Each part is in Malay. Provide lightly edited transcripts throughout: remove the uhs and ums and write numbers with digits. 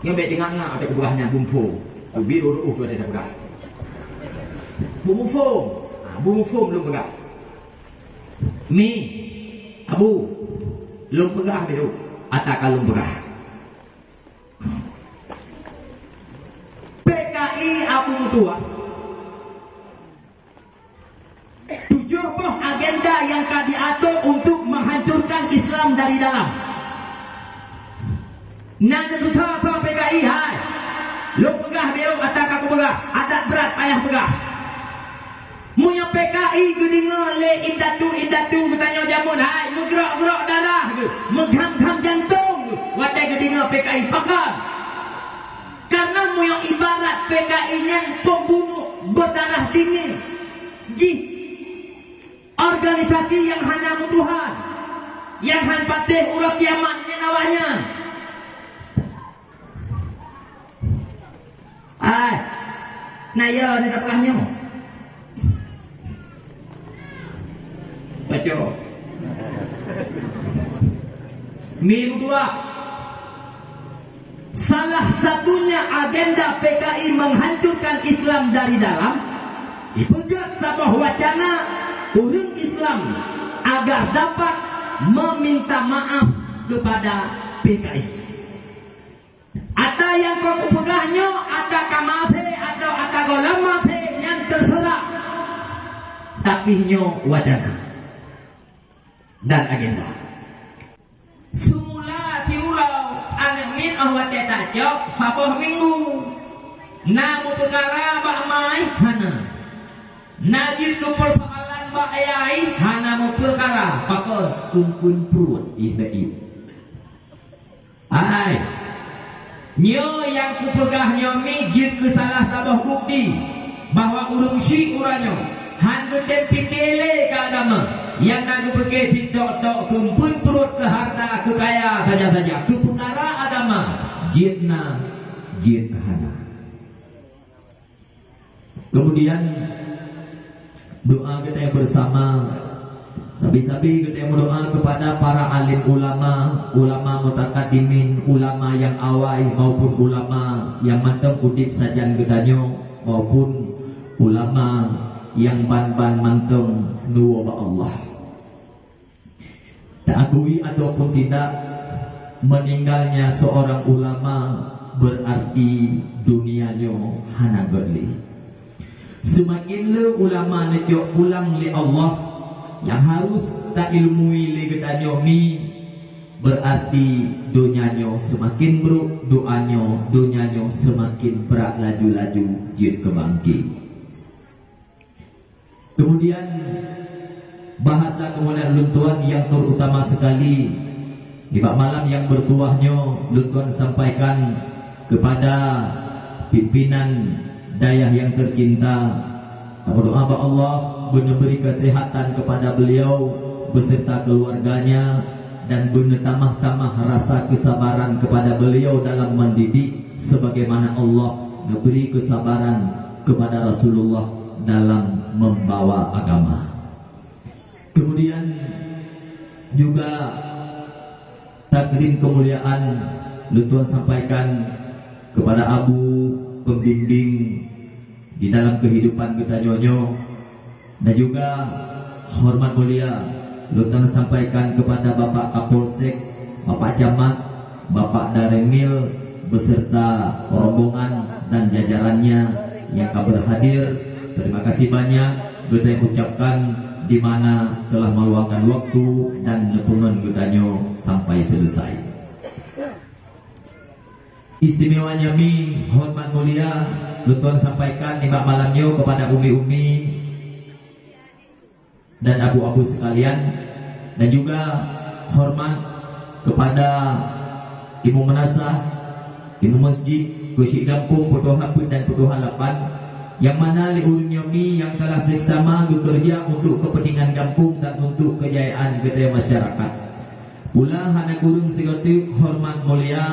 ngebet dengan ada keberahnya bumbu biru tu ada berah bumbu foam lu berah mi abu lu berah biru atau kalau berah PKI Abu Mutuah 7 agenda yang diatur untuk menghancurkan Islam dari dalam. Nanya tu tahu PKI hai. Lu pegah dia atak aku pegah, adat berat payah pegah. Munya PKI gedinga le indatu bertanya jamun hai, menggerak-gerak darah ke, mengham-ham jantung ke. Watai gedinga PKI pakan. Karena munya ibarat PKI yang pembunuh berdarah dingin. Organisasi yang hanya Tuhan, yang hanya patih urut kiamatnya nawanya. Naya ni dah perahnya. Baca. Minggu tua. Salah satunya agenda PKI menghancurkan Islam dari dalam. Ipugat sebuah wacana orang Islam agar dapat meminta maaf kepada PKI. Ada yang kau pegahnya, ada kamase atau ada golamase yang terserah. Tapi nyo wacana dan agenda. Semula tiulau anak min awate tajok sabah minggu. Namu perkara bak mai hana. Najil tu persoalan bak ayai hana mu perkara pakon kumpul perut ibu. Ai nyo yang kupegahnya mijit ke salah sabah bukti bahwa urung syik uranyo hantu tempi kele ke agama yang nagu pakai tidak kumpul perut ke harta ke kaya saja-saja ke perkara agama jitna jithana. Kemudian doa kita yang bersama sabi-sabi kita yang berdoa kepada para alim ulama mutakadimin, ulama yang awai maupun ulama yang mantap udip sajan gedanyo maupun ulama yang ban-ban mantap nuwa Allah. Tak akui ataupun tidak meninggalnya seorang ulama berarti dunianyo hana berli. Semakin le ulama nejok pulang li Allah yang harus tak ilmui li gedanyo mi berarti dunianyo semakin buruk, dunianyo semakin berat laju-laju jid kebangkit. Kemudian bahasa kemuliaan luntuan yang terutama sekali di malam yang bertuahnya luntuan sampaikan kepada pimpinan dayah yang tercinta. Berdoa kepada Allah memberi kesehatan kepada beliau beserta keluarganya dan benar tamah-tamah rasa kesabaran kepada beliau dalam mendidik sebagaimana Allah memberi kesabaran kepada Rasulullah dalam membawa agama. Kemudian juga takrim kemuliaan luntuan sampaikan kepada Abu pembimbing di dalam kehidupan kita nyonyo dan juga hormat mulia luntuan sampaikan kepada Bapak Kapolsek, Bapak Camat, Bapak Daremil beserta rombongan dan jajarannya yang berhadir. Terima kasih banyak kita ucapkan di mana telah meluangkan waktu dan nepungan gedanyo sampai selesai. Istimewanya mi hormat mulia luntuan sampaikan di malamnya kepada umi-umi dan abu-abu sekalian dan juga hormat kepada ibu menasah, ibu masjid, kusyik kampung, Putuh Haput dan Putuh Halapan yang mana liurung yomi yang telah seksama bekerja untuk kepentingan kampung dan untuk kejayaan kita masyarakat. Pula hana gurung segotik hormat mulia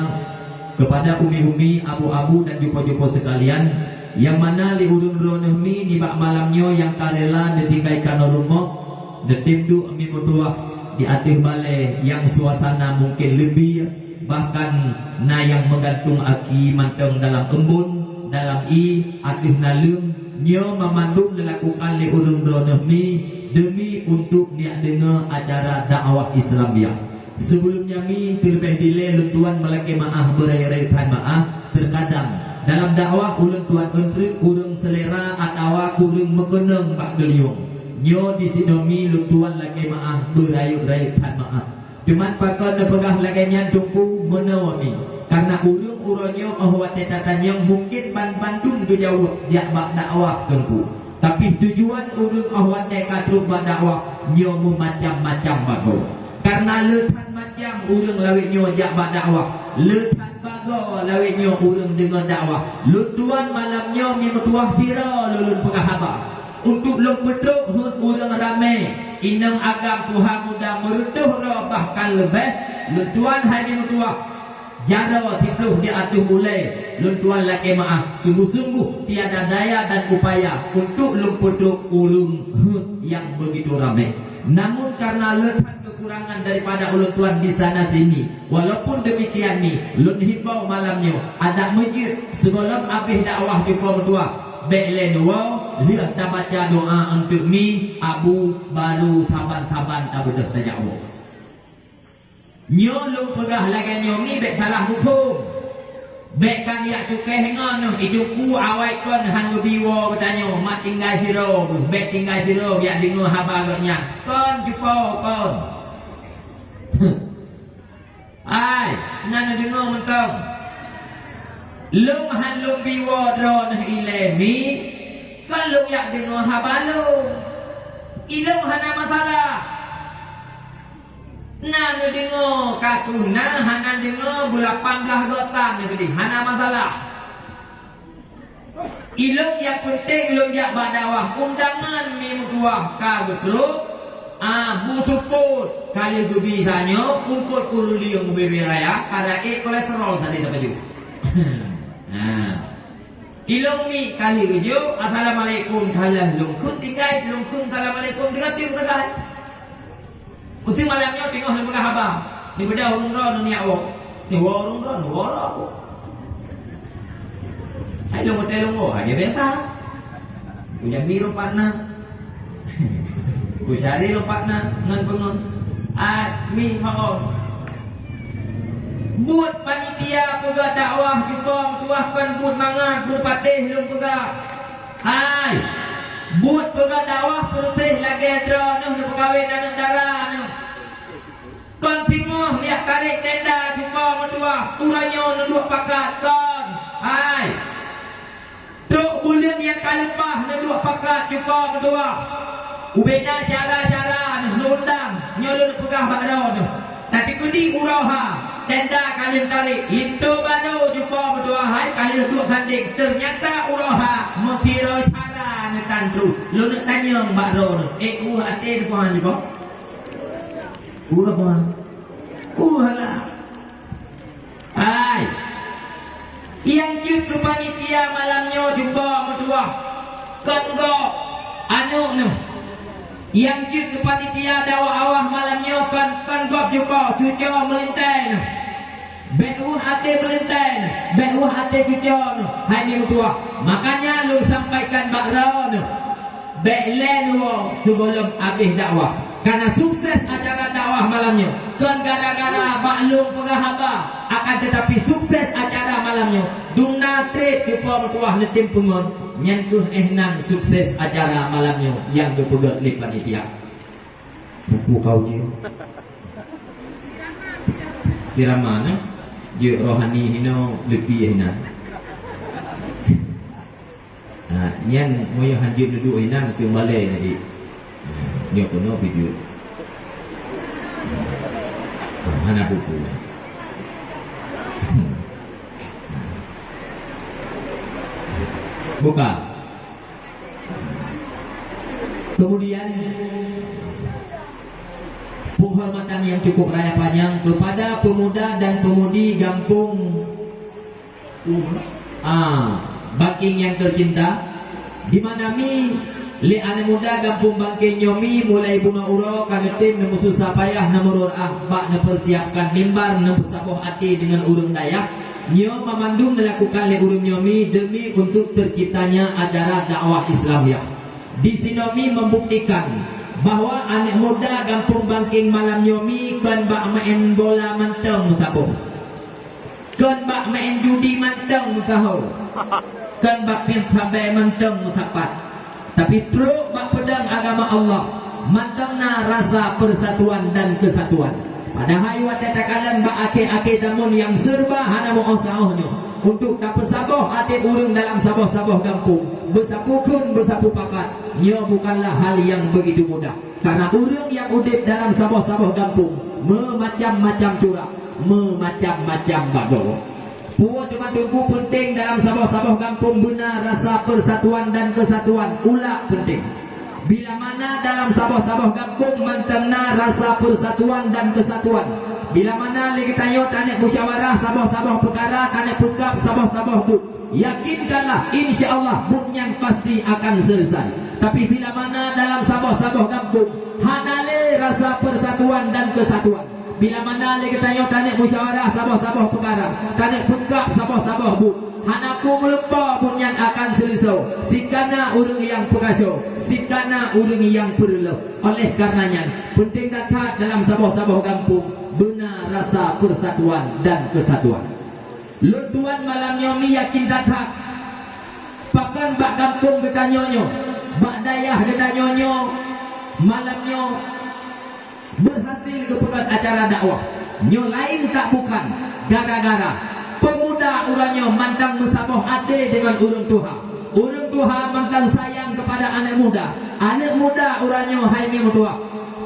kepada umi-umi, abu-abu dan jupo-jupo sekalian yang mana liurung ronehmi di bak malamnya yang karela ditinggalkan rumah detimdu ami mutuah di atih balai yang suasana mungkin lebih bahkan na yang menggantung aki manteng dalam embun dalam i atuh nalung nyo memandung dilakukan le urung droneh mi demi untuk niat dengar acara dakwah Islamiah. Sebelumnya mi terlebih dile luntuan melaki maaf berai-raikan maaf terkadang dalam dakwah ulun tuan entrik urung selera atau kurung mekeneng bak geliung nyo disinomi luntuan laki maaf berai-raikan maaf cuman pakon pegah lagi nyantuku menawami karena urung uronyo ahwat tetanya mungkin bandung ke jauh jak bak dakwah kengku tapi tujuan urung ahwat tekadruk bak dakwah nyo macam-macam bago karena letan macam urung lawik nyo jak bak dakwah letan bago lawik nyo urung dengan dakwah lutuan malamnya memetuah sira lulun pegah haba untuk lom pedruk urung ramai inang agam Tuhan muda merutuh roh bahkan lebih lutuan hanya metuah jaro sipluh diatuh mulai luntuan laki maaf sungguh-sungguh tiada daya dan upaya untuk lumpuduk ulung yang begitu ramai namun karena letak kekurangan daripada ulun tuan di sana sini walaupun demikian ni lun himbau malamnya ada masjid sebelum habis dakwah jumpa metua bekle dua lihat tak baca doa untuk mi abu baru saban-saban tak bedah tajawab nyolong pegah lagi nyomi bek salah hukum bek kan ya cukai hengon ijuku awai kon han biwo bertanya mat tinggal hero bek tinggal hero ya dengar haba agaknya kon jumpa kon ai nana dengar mentang lung han lung biwo dron ilemi kan lung ya dengar haba lung ilung hana masalah nana dengar katuna hana dengar bulapan belah gotan gede hana masalah ilung yang penting ilung yang badawah undangan memuduah kagedruk bu support kali gubi sanyo umput kuruli yang berwiraya karena kolesterol tadi dapat juga ilung mi kali gujo assalamualaikum kalah lungkun tinggai lungkun assalamualaikum tinggal tinggal Uti malamnya tengok ni pegah abang. Ni beda urung ron ni awak. Ni urung ron, aku. Hai lu hotel lu, dia biasa. Punya biru partner. Ku cari lu partner ngan pengun. Mi haon. Buat panitia pegah dakwah jubong tuahkan buat mangat buat patih lu pegah. Hai. Buat pegah dakwah proses lagi drone nu pegawai dan darah nu. Kon singoh lihat tarik tenda jumpa mentua uranyo nu dua pakat kon. Hai. Truk bulan yang kalepah nu dua pakat jumpa mentua. Ubeda syara-syara nu undang nyolong pegah bakro nu. Tapi kudi uraha tenda kalian tarik itu baru jumpa mentua hai kalian dua sanding ternyata uraha mosiro tandru lu nak tanya mbak ro tu ate depan juga apa lah hai yang jut ke panitia malamnya jumpa mentua kan go anu nu yang jut ke panitia dakwah awah malamnya kan go jumpa cucu melintai nu beruh hati melintai beruh hati cucu nu hai ni mentua makanya lu sampaikan bakro nu beklen wong sebelum habis dakwah karena sukses acara dakwah malamnya kan gara-gara maklum pengahaba akan tetapi sukses acara malamnya dumna trip cuba mentuah netim pengon nyentuh ehnan sukses acara malamnya yang dipegang oleh panitia buku kau je kira mana je rohani hino lebih ehnan nyan moyo hanjib duduk ina tu balai ni nyo kono video mana buku buka kemudian penghormatan yang cukup raya panjang kepada pemuda dan pemudi Gampung Baking yang tercinta di mana mi Li anak muda kampung Bangkeng Nyomi mulai buna uro kana tim nemu susah payah namurur ahbak persiapkan mimbar nemu saboh hati dengan urung Dayak. Nyo memandung dilakukan oleh urung Nyomi demi untuk terciptanya acara dakwah Islamiyah. Di sinomi membuktikan bahwa anak muda kampung Bangkeng malam Nyomi kan bak main bola manteng saboh. Kan bak main judi manteng tahu. Kan bak pin tabe manteng sapat. Tapi teruk bak pedang agama Allah mantengna rasa persatuan dan kesatuan. Padahal wate takalan bak ake-ake tamun yang serba hana mu'asahnya untuk tak bersaboh hati urung dalam saboh-saboh kampung bersapu kun bersapu pakat. Nya bukanlah hal yang begitu mudah. Karena urung yang udip dalam saboh-saboh kampung memacam-macam curang, memacam-macam bago. Puan cuma tunggu penting dalam saboh-saboh kampung benar rasa persatuan dan kesatuan ulah penting. Bila mana dalam saboh-saboh kampung mantengna rasa persatuan dan kesatuan. Bila mana lagi tayo tanek musyawarah saboh-saboh perkara tanek pekap saboh-saboh bud. Yakinkanlah insya-Allah budnya pasti akan selesai. Tapi bila mana dalam saboh-saboh kampung hanale rasa persatuan dan kesatuan. Bila mana lagi tayo tanek musyawarah saboh-saboh perkara tanek pekap saboh-saboh bud. Hanaku melupa bunyan akan selesai. Sikana urang yang pekaso, sikana urang yang perlu. Oleh karenanya penting datang dalam saboh-saboh kampung benar rasa persatuan dan kesatuan. Lutuan malam Nyomi yakin datang. Pakan bak kampung getanyonyo, bak dayah getanyonyo, malamnyo berhasil kepekat acara dakwah. Nyo lain tak bukan gara-gara pemuda uranyo mantang mensaboh ade dengan urang Tuhan. Urang Tuhan mantang sayang kepada anak muda. Anak muda uranyo hai mi mutua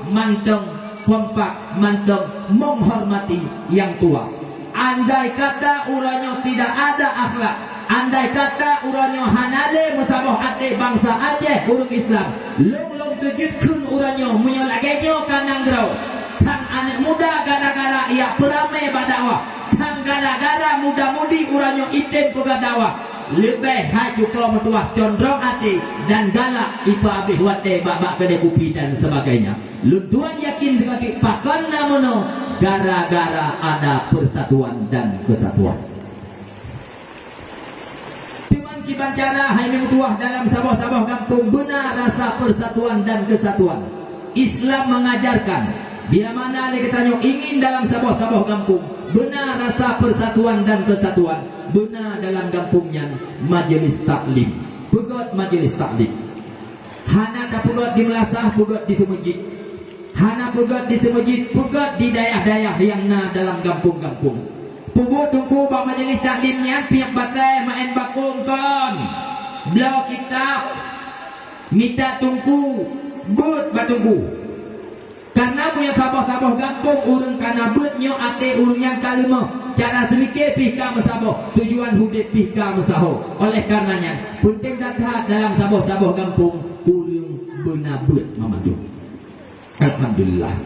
mantang kompak, mantang menghormati yang tua. Andai kata uranyo tidak ada akhlak, andai kata uranyo hanale mensaboh ade bangsa Aceh urang Islam, long kejutkan uranyo menyolagenyo kanang grau. Sang anak muda gara-gara ia peramai badakwah, sang gara-gara muda-mudi uranyo item pegadawah. Lebih haju kau metuah condrong hati dan galak ipa abih wate babak kedai kopi dan sebagainya. Luduan yakin dengan pakan namono gara-gara ada persatuan dan kesatuan. Cuman kibancara hai metuah dalam saboh-saboh kampung benar rasa persatuan dan kesatuan. Islam mengajarkan bila mana kita tanya ingin dalam saboh-saboh kampung benar rasa persatuan dan kesatuan, benar dalam kampungnya majelis taklim. Pegot majelis taklim. Hana tak pegot di Melasah, pegot di Semujit. Hana pegot di Semujit, pegot di daerah-daerah yang na dalam kampung-kampung. Pegot tunggu bak majelis taklimnya pihak batai main bakung kon. Belau kitab minta tunggu but batunggu. Karena punya saboh-saboh kampung urang kana beutnyo ate urang yang kalima cara semikir pihka mesaboh tujuan hudip pihka mesaho. Oleh karenanya penting datang dalam saboh-saboh kampung urang beuna beut mamadu. Alhamdulillah.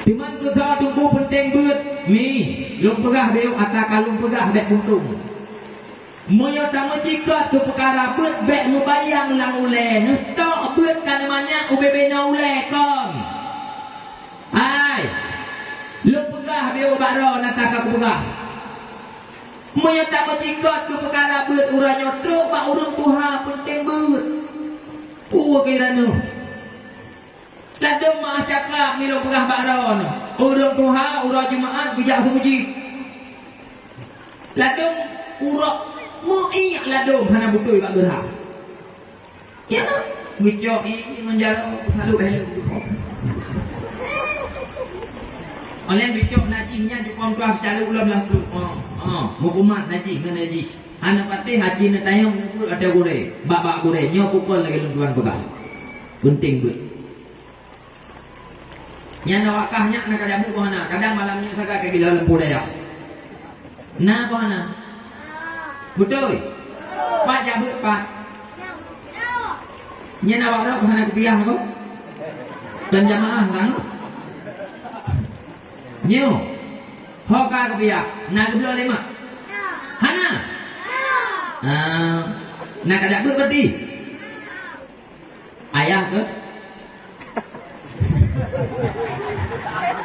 Timan tu sa tunggu penting beut mi lung pegah beu ata kalung pegah bek buntung. Moyo tamu jika tu perkara beut bek mu bayang lang ule nestok beut kan namanya ubebena ule kon. Ai. Lu pegah beu baro nataka ku pegah. Moyo tamu jika tu perkara beut uranyo truk ba urang Tuhan penting beut. Kira nu. Ladem mah cakap milo pegah baro no. Urang Tuhan urang Jumaat bijak semuji. Ladem urang mu'i ladum hana butuh bak gerah. Ya, gicok ini menjaro halu halu. Oleh gicok najinya jupong tuah calu ulam lah tu. Hukumat naji ngan naji. Hana pati haji na tayong ada gure, bak gure nyo pukul lagi luntuan pegah. Penting bet. Nya nawakahnya nak kajabu ko hana, kadang malamnya saga ke gila lempu daya. Na ko hana. Betul. Pak jabut pak. Nya nawak ro hana kepiah ko. Dan jamaah kan. Nyo. Hoka kepiah. Na geblo lima. Hana. Nak ada apa berarti? Ayah ke?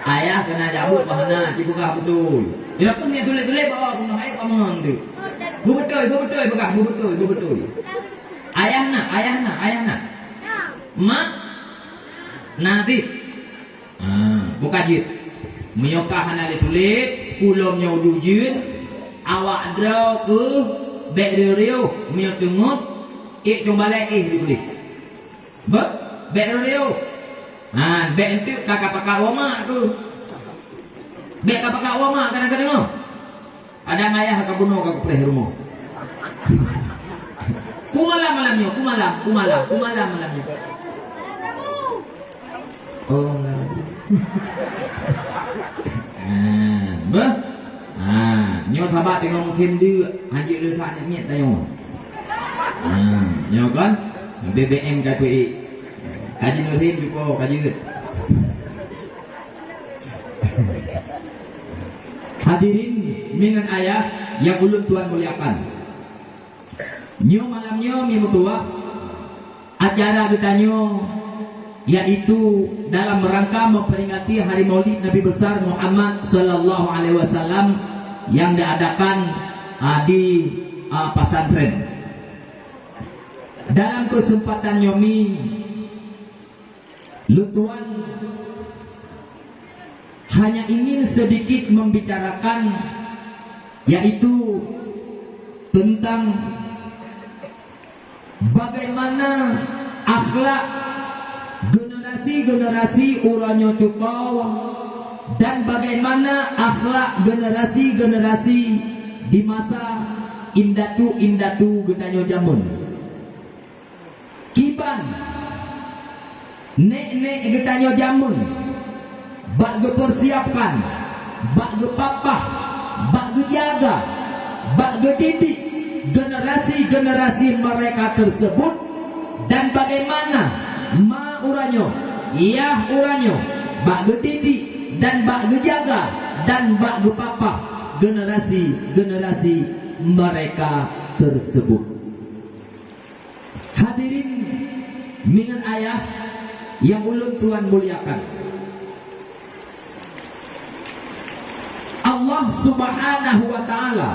Ayah kena jabut bahana cikgu kah betul. Dia pun dia tulis-tulis bawa rumah ayah kamu tu. Betul, betul. Ayah nak. Mak nanti. Buka jit. Menyokah hana tulis, kulomnya ujujin, awak draw ke bek rio, menyok tengok, coba lagi ditulis. Bek rio. Bek itu kakak pakak wama tu. Bek kakak pakak wama kadang-kadang. Ada ayah ke bunuh ke pelih rumah. Kumalam malamnya. Oh, nyo thabat tengok thêm dia, haji le thak nyet dah nyo. Nyo kan BBM KPI. Kaji nurim juga kaji. Hadirin dengan ayah yang ulun Tuhan muliakan. Nyo malamnya mi mutua acara kita nyo yaitu dalam rangka memperingati hari Maulid Nabi besar Muhammad sallallahu alaihi wasallam yang diadakan di pesantren. Dalam kesempatan nyomi Lutuan hanya ingin sedikit membicarakan yaitu tentang bagaimana akhlak generasi uranyo cukau dan bagaimana akhlak generasi di masa indatu gedanyo jamun. Kiban nek gedanyo jamun bak persiapkan, bak papah, bak jaga, bak didik generasi mereka tersebut dan bagaimana ma uranyo, iya uranyo, bak didik dan bak jaga dan bak papah generasi mereka tersebut. Hadirin dengan ayah yang ulun Tuhan muliakan. Allah Subhanahu wa taala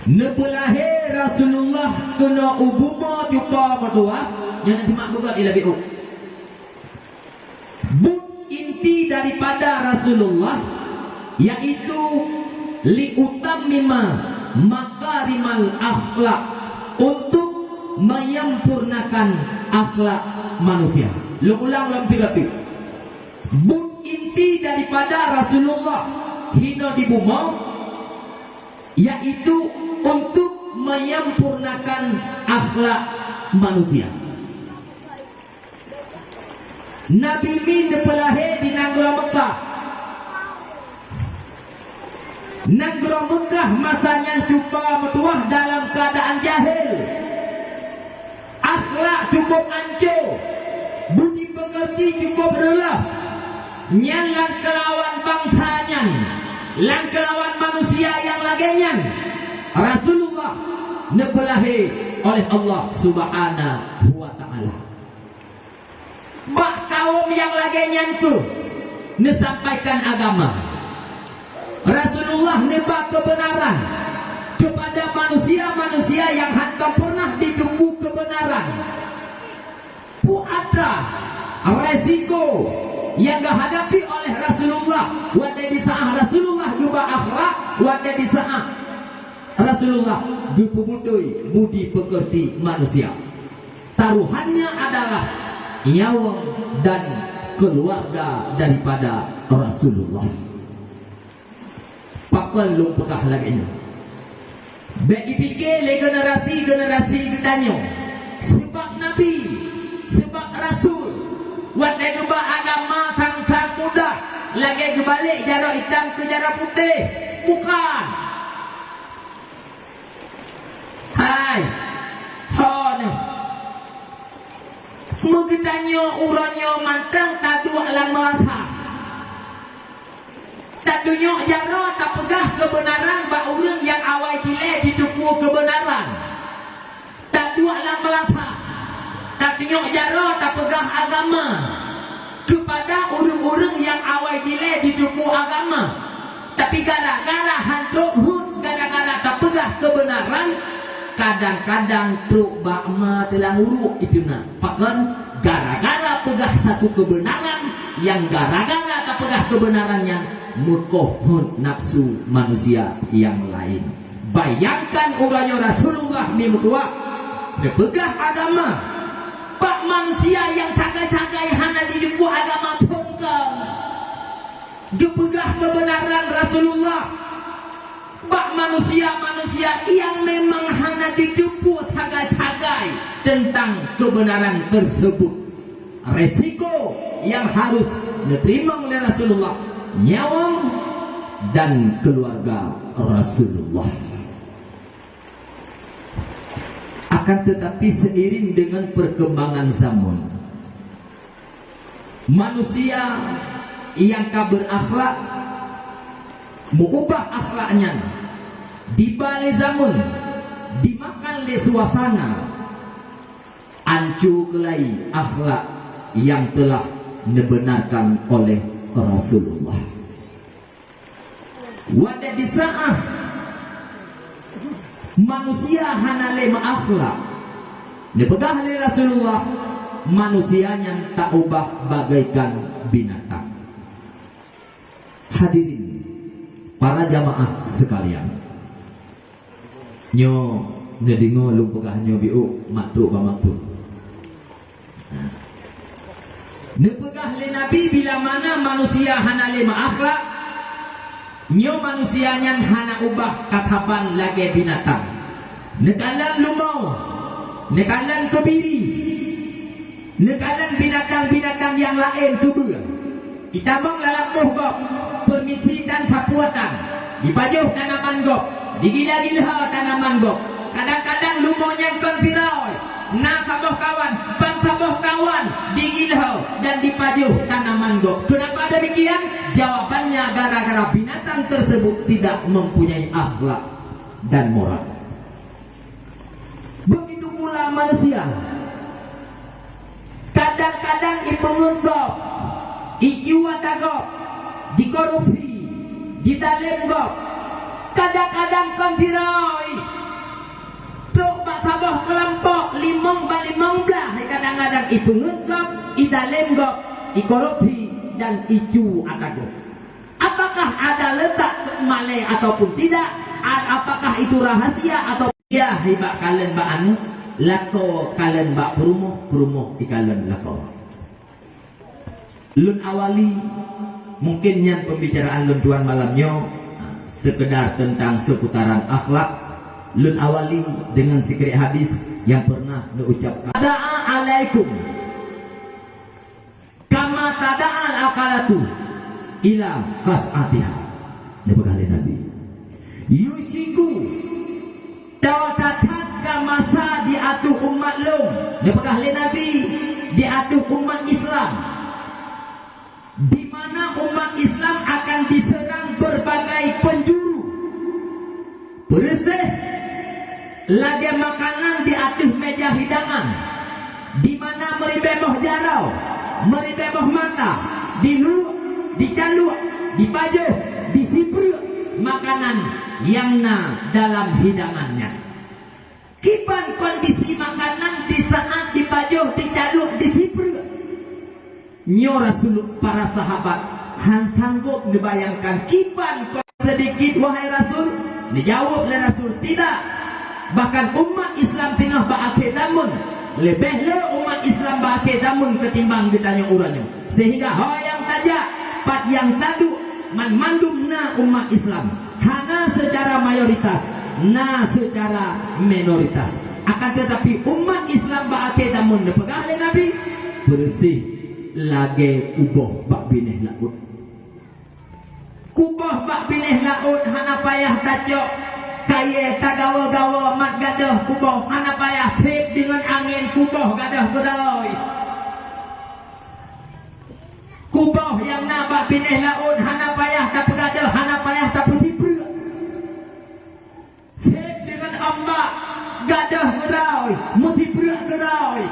nebulahe Rasulullah kena ubumo juta matua yang nanti mak buka ila biu. But inti daripada Rasulullah yaitu liutammima makarimal akhlak, untuk menyempurnakan akhlak manusia. Lu ulang lam tilapi. But inti daripada Rasulullah hina di bumi yaitu untuk menyempurnakan akhlak manusia. Nabi min dipelahe di Nanggara Mekah. Nanggara Mekah masanya cuba metuah dalam keadaan jahil. Akhlak cukup ancur, budi pengerti cukup rendah. Nyan lang kelawan bangsanya, lang kelawan manusia yang lagenyan. Rasulullah nebelahi oleh Allah Subhanahu wa taala. Bak kaum yang lagenyan tu nesampaikan agama. Rasulullah nebak kebenaran kepada manusia-manusia yang hendak pernah ditumbuh kebenaran. Bu ada resiko yang dihadapi oleh Rasulullah. Wada di saat Rasulullah juga akhlak, wada di saat Rasulullah dipemudui budi pekerti manusia. Taruhannya adalah nyawa dan keluarga daripada Rasulullah. Pakal lu pekah lagi ini. Bagi fikir le generasi gedanyo. Sebab Nabi, sebab Rasul, wada juga agama sang muda, lagi kebalik jarak hitam ke jarak putih. Bukan. Hai, hone. Mengedanyo uranyo mantang tadu alam melasa. Tak dunyok jaro tak pegah kebenaran bak urang yang awal dile ditupu nyok jaro tak pegah agama kepada orang-orang yang awal dile di tubuh agama, tapi gara-gara hantuk gara-gara tak pegah kebenaran, kadang-kadang truk bakma telah uruk itu nak pakan gara-gara pegah satu kebenaran yang gara-gara tak pegah kebenarannya mukohun nafsu manusia yang lain. Bayangkan orangnya Rasulullah ni mutua dia pegah agama, pak manusia yang tagai-tagai hana di duku agama pengkang dia pegah kebenaran Rasulullah. Pak manusia-manusia yang memang hanya ditipu tagai-tagai tentang kebenaran tersebut, resiko yang harus diterima oleh Rasulullah, nyawa dan keluarga Rasulullah. Akan tetapi seiring dengan perkembangan zaman, manusia yang tak berakhlak mengubah akhlaknya di balik zaman, dimakan oleh suasana, ancur kelai akhlak yang telah dibenarkan oleh Rasulullah. Wadah di saat manusia hanale akhlak dipegah oleh Rasulullah, manusianya tak ubah bagaikan binatang. Hadirin para jamaah sekalian, nyo ngedingo lu pegah nyo biu matu ba matu. Nepegah le Nabi bila mana manusia hana le akhlak, nyo manusianya hana ubah katapan lagi binatang. Nekalan lumau, nekalan kebiri, nekalan binatang-binatang yang lain tubuh. Kita menglalap gop permisi dan sapuatan, dipajuh tanaman gop, digila-gila tanaman gop. Kadang-kadang lumonya kontiroi, na saboh kawan, pan saboh kawan, digila dan dipajuh tanaman gop. Kenapa demikian? Jawabannya gara-gara binatang tersebut tidak mempunyai akhlak dan moral. Begitu pula manusia. Kadang-kadang ipengun gop, ijuan gop, dikorupsi, ditalem gop. Kadang-kadang kontiroi, truk bak saboh kelompok limong balimong belah. Kadang-kadang ipengun gop, italem gop, dikorupsi dan icu akagop. Apakah ada letak kemale ataupun tidak? Apakah itu rahasia atau ya hibak kalian bak anu lako kalian bak perumoh di kalian lako. Lun awali mungkin yang pembicaraan lun tuan malamnya sekedar tentang seputaran akhlak. Lun awali dengan sikri hadis yang pernah diucapkan, Tada'a alaikum kama tada'al akalatu ila qas'atiha. Dia berkali Nabi yusiku tawatat masa diatuh umat lum. Dia berkali Nabi diatuh umat Islam, di mana umat Islam akan diserang berbagai penjuru. Bersih lagi makanan diatuh meja hidangan, di mana meribeboh jarau, meribeboh mata, diluk, dicaluk, dipajuh, disipruk makanan yang dalam hidangannya. Kipan kondisi makanan di saat dipajuh, dicaluk, disipruk. Nyo Rasul para sahabat han sanggup dibayangkan kipan sedikit wahai Rasul? Dijawab oleh Rasul, tidak. Bahkan umat Islam tengah baakhir damun, lebih le umat Islam baakhir damun ketimbang ditanya uranya. Sehingga yang tajak pat yang tadu man mandum na umat Islam hana secara mayoritas, na secara minoritas. Akan tetapi umat Islam baakhir damun dipegang oleh Nabi bersih lagi kuboh bak bineh laut. Kuboh bak bineh laut hana payah tacok kaya tagawa-gawa mat gadah kuboh hana payah sip dengan angin kuboh gadah gedoi. Kuboh yang nabak bineh laut hana payah tak pegadah, hana payah tak pesipra. Sip dengan ombak gadah gedoi, mesipra gedoi.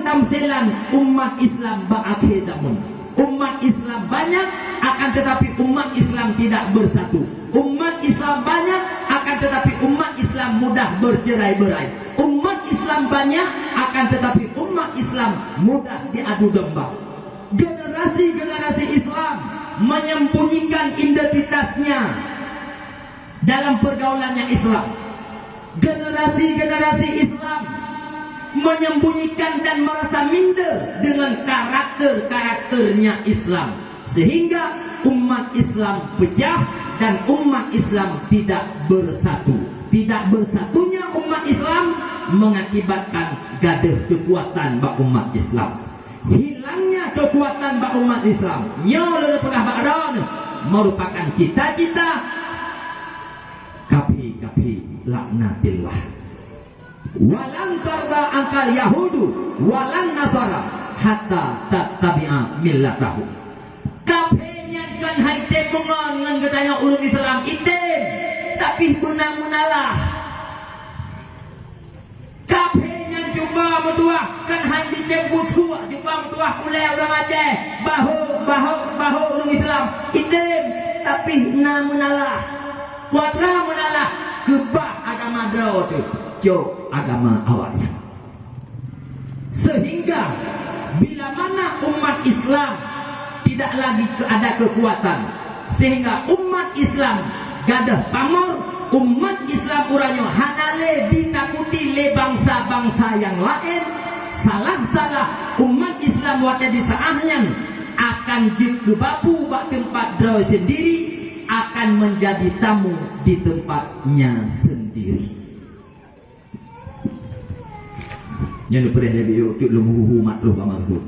tamsilan umat Islam ba'akidamun. Umat Islam banyak, akan tetapi umat Islam tidak bersatu. Umat Islam banyak, akan tetapi umat Islam mudah bercerai-berai. Umat Islam banyak, akan tetapi umat Islam mudah diadu domba. Generasi-generasi Islam menyembunyikan identitasnya dalam pergaulannya Islam. Generasi-generasi Islam menyembunyikan dan merasa minder dengan karakter-karakternya Islam, sehingga umat Islam pecah dan umat Islam tidak bersatu. Tidak bersatunya umat Islam mengakibatkan gaduh kekuatan bak umat Islam. Hilangnya kekuatan bak umat Islam nyolol pegah ba'don merupakan cita-cita kapi laknatillah. Walan tarda angkal Yahudu walan Nasara hatta tattabi'a millatahu. Kapenya kan haite mungon ngan katanya ulum Islam idem tapi munalah. Kapenya coba mutuah kan haite tembutua coba mutuah mulai orang Aceh bahu ulum Islam idem tapi namunalah kuatlah munalah kebah agama draw tu jauh agama awalnya, sehingga bila mana umat Islam tidak lagi ada kekuatan, sehingga umat Islam gadah pamor, umat Islam uranyo hanale ditakuti le bangsa-bangsa yang lain, salah umat Islam wada di saahnya akan kebabu bak tempat draw sendiri, akan menjadi tamu di tempatnya sendiri. Yang diperindah jadi untuk lumuhu makruh wa maksud.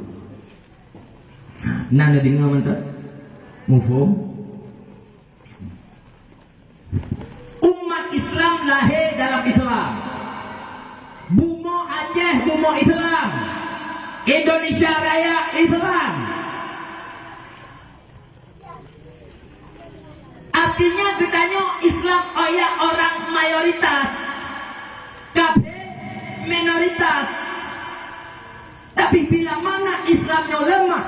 Nana dengar mantap. Mufhum. Umat Islam lahir dalam Islam. Bumo Aceh, bumo Islam. Indonesia Raya Islam. Artinya gedanya Islam oyak orang mayoritas. Kabeh minoritas. Tapi bila mana Islamnya lemah,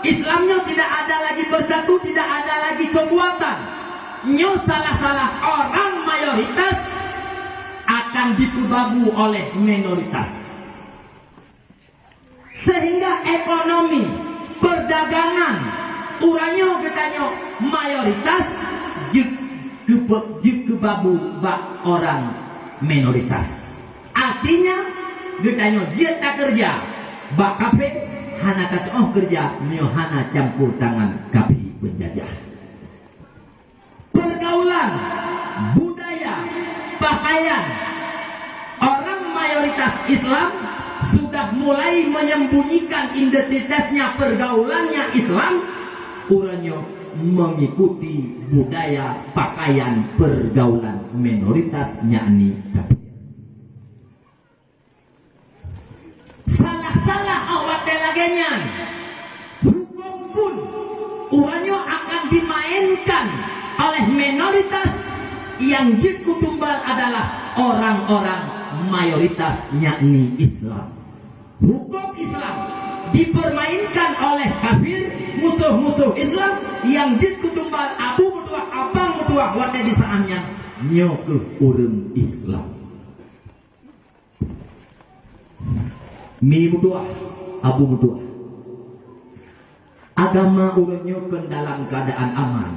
Islamnya tidak ada lagi bersatu, tidak ada lagi kekuatan, nyo salah orang mayoritas akan dikubabu oleh minoritas, sehingga ekonomi perdagangan uranyo katanya mayoritas kubabu bak orang minoritas. Artinya katanya dia tak kerja bak kafe hana kata kerja mio hana campur tangan kapi penjajah. Pergaulan, budaya, pakaian orang mayoritas Islam sudah mulai menyembunyikan identitasnya, pergaulannya Islam, uranyo mengikuti budaya pakaian pergaulan minoritas yakni kapi. Laganya hukum pun uranyo akan dimainkan oleh minoritas yang jidku tumbal adalah orang-orang mayoritas yakni Islam. Hukum Islam dipermainkan oleh kafir, musuh-musuh Islam yang jidku tumbal abu mutuah abang mutuah wate di saahnya nyoke urang Islam. Mi mutuah abu mutuah agama uranyo dalam keadaan aman,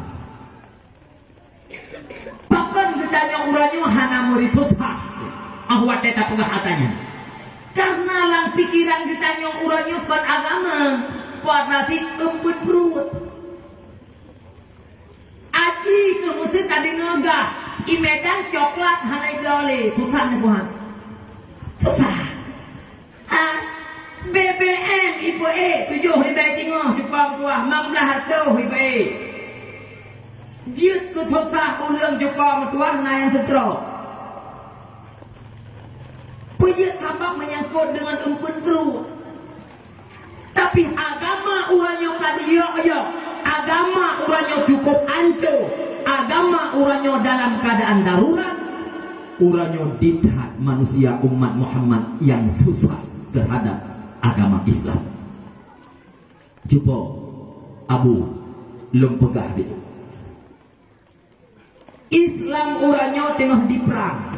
bahkan gedanya uranyo hana murid susah ahwat tetap pegahatannya karena lang pikiran gedanya uranyo agama warna si kempun perut aji ke musik tadi ngegah imedan coklat hana idole susah nih buhan susah BBM ibu 7 ribu tinggal Jepang tuah 16 tuh ibu jut ke susah ulang Jepang tuah na yang setrok pujit sabak menyangkut dengan empun perut. Tapi agama uranyo kadiyo agama uranyo cukup anco, agama uranyo dalam keadaan darurat, uranyo didhat manusia umat Muhammad yang susah terhadap agama Islam. Cuba Abu lum pegah itu. Islam uranyo tengah diperang.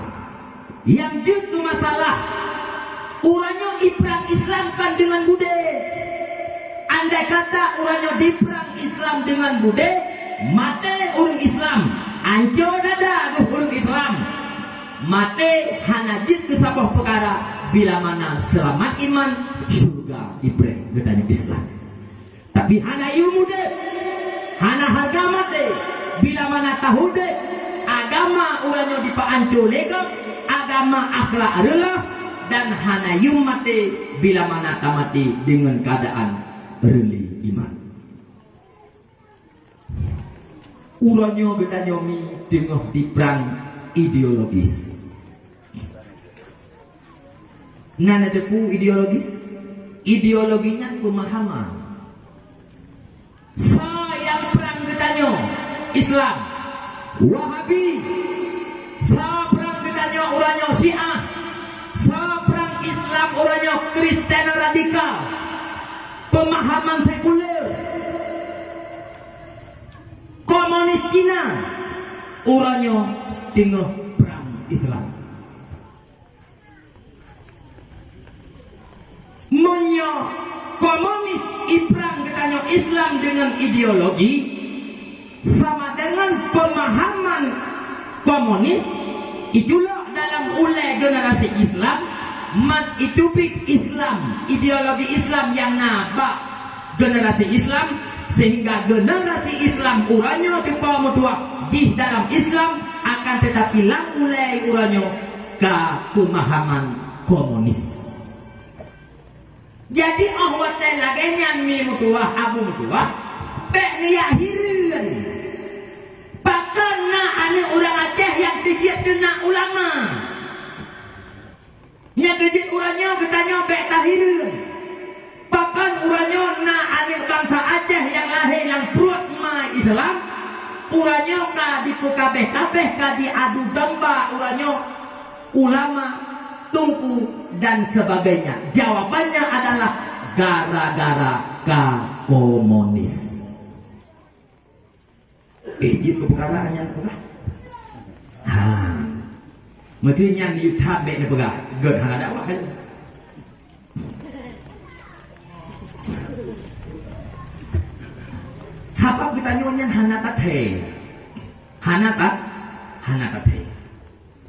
Yang jutu masalah uranyo diperang Islam kan dengan bude. Andai kata uranyo diperang Islam dengan bude, mate urang Islam, anco dada urang Islam. Mate hanajit ke sabah perkara bila mana selamat iman surga ibrek gedanya Islam. Tapi hana ilmu deh, hana harga mate bila mana tahu deh agama uranyo dipaanco legam, agama akhlak adalah dan hana ilmu mate bila mana tamati dengan keadaan reli iman. Uranyo gedanya mi tengah diperang ideologis. Nana tepu ideologis, ideologinya pemahaman. Yang perang gedanyo Islam, Wahabi, perang gedanyo uranyo Syiah, perang Islam uranyo Kristen radikal, pemahaman sekuler, komunis Cina, uranyo tengah perang Islam. Monyo komunis iprang gedanyo Islam dengan ideologi sama dengan pemahaman komunis itulah dalam ulai generasi Islam mat itupik Islam, ideologi Islam yang nabak generasi Islam sehingga generasi Islam uranyo tipa mutua jih dalam Islam akan tetapi lang ulai uranyo ke pemahaman komunis. Jadi ahwate lagi nyanyi mutua abu mutua bek niya hirilen bahkan na ane orang Aceh yang dijit kena ulama nya dijit uranyo ketanya bek tahirilen bahkan uranyo na ane bangsa Aceh yang lahir yang perut ma Islam uranyo ka dipukabeh kabeh ka diadu domba uranyo ulama tungku dan sebagainya. Jawabannya adalah gara-gara komunis. Itu perkaraannya pegah. Mestinya ni tabek ni pegah. Ged hang ada wah. Siapa kita nyonya hana tathe. Hana tathe.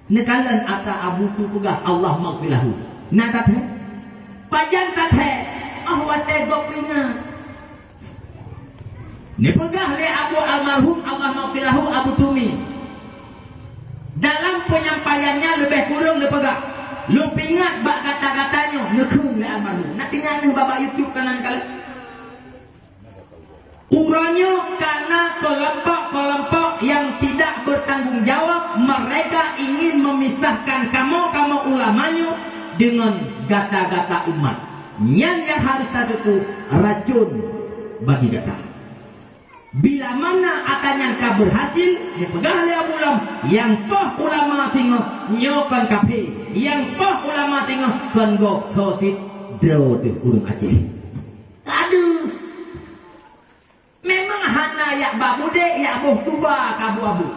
Nekalan ata abu tu pegah Allah maghfilahu. Na tathe. Pajan tathe. Ahwate gopinga. Ni pegah le abu almarhum Allah maghfilahu Abu Tumi. Dalam penyampaiannya lebih kurang le pegah. Lu pingat bak kata-katanya nekung le almarhum. Nak tinggal ni baba YouTube kanan kala. Uranyo karena kelompok-kelompok yang tidak bertanggung jawab, mereka ingin memisahkan kamu ulamanya dengan gata-gata umat. Yang harus satu racun bagi gata. Bila mana akan yang berhasil, dipegang oleh ulam, yang toh ulama singo nyokan kafe, yang toh ulama singo kongo sosit draw de urung Aceh. Aduh. Memang hana ya babude ya abuh tuba kabu-abu.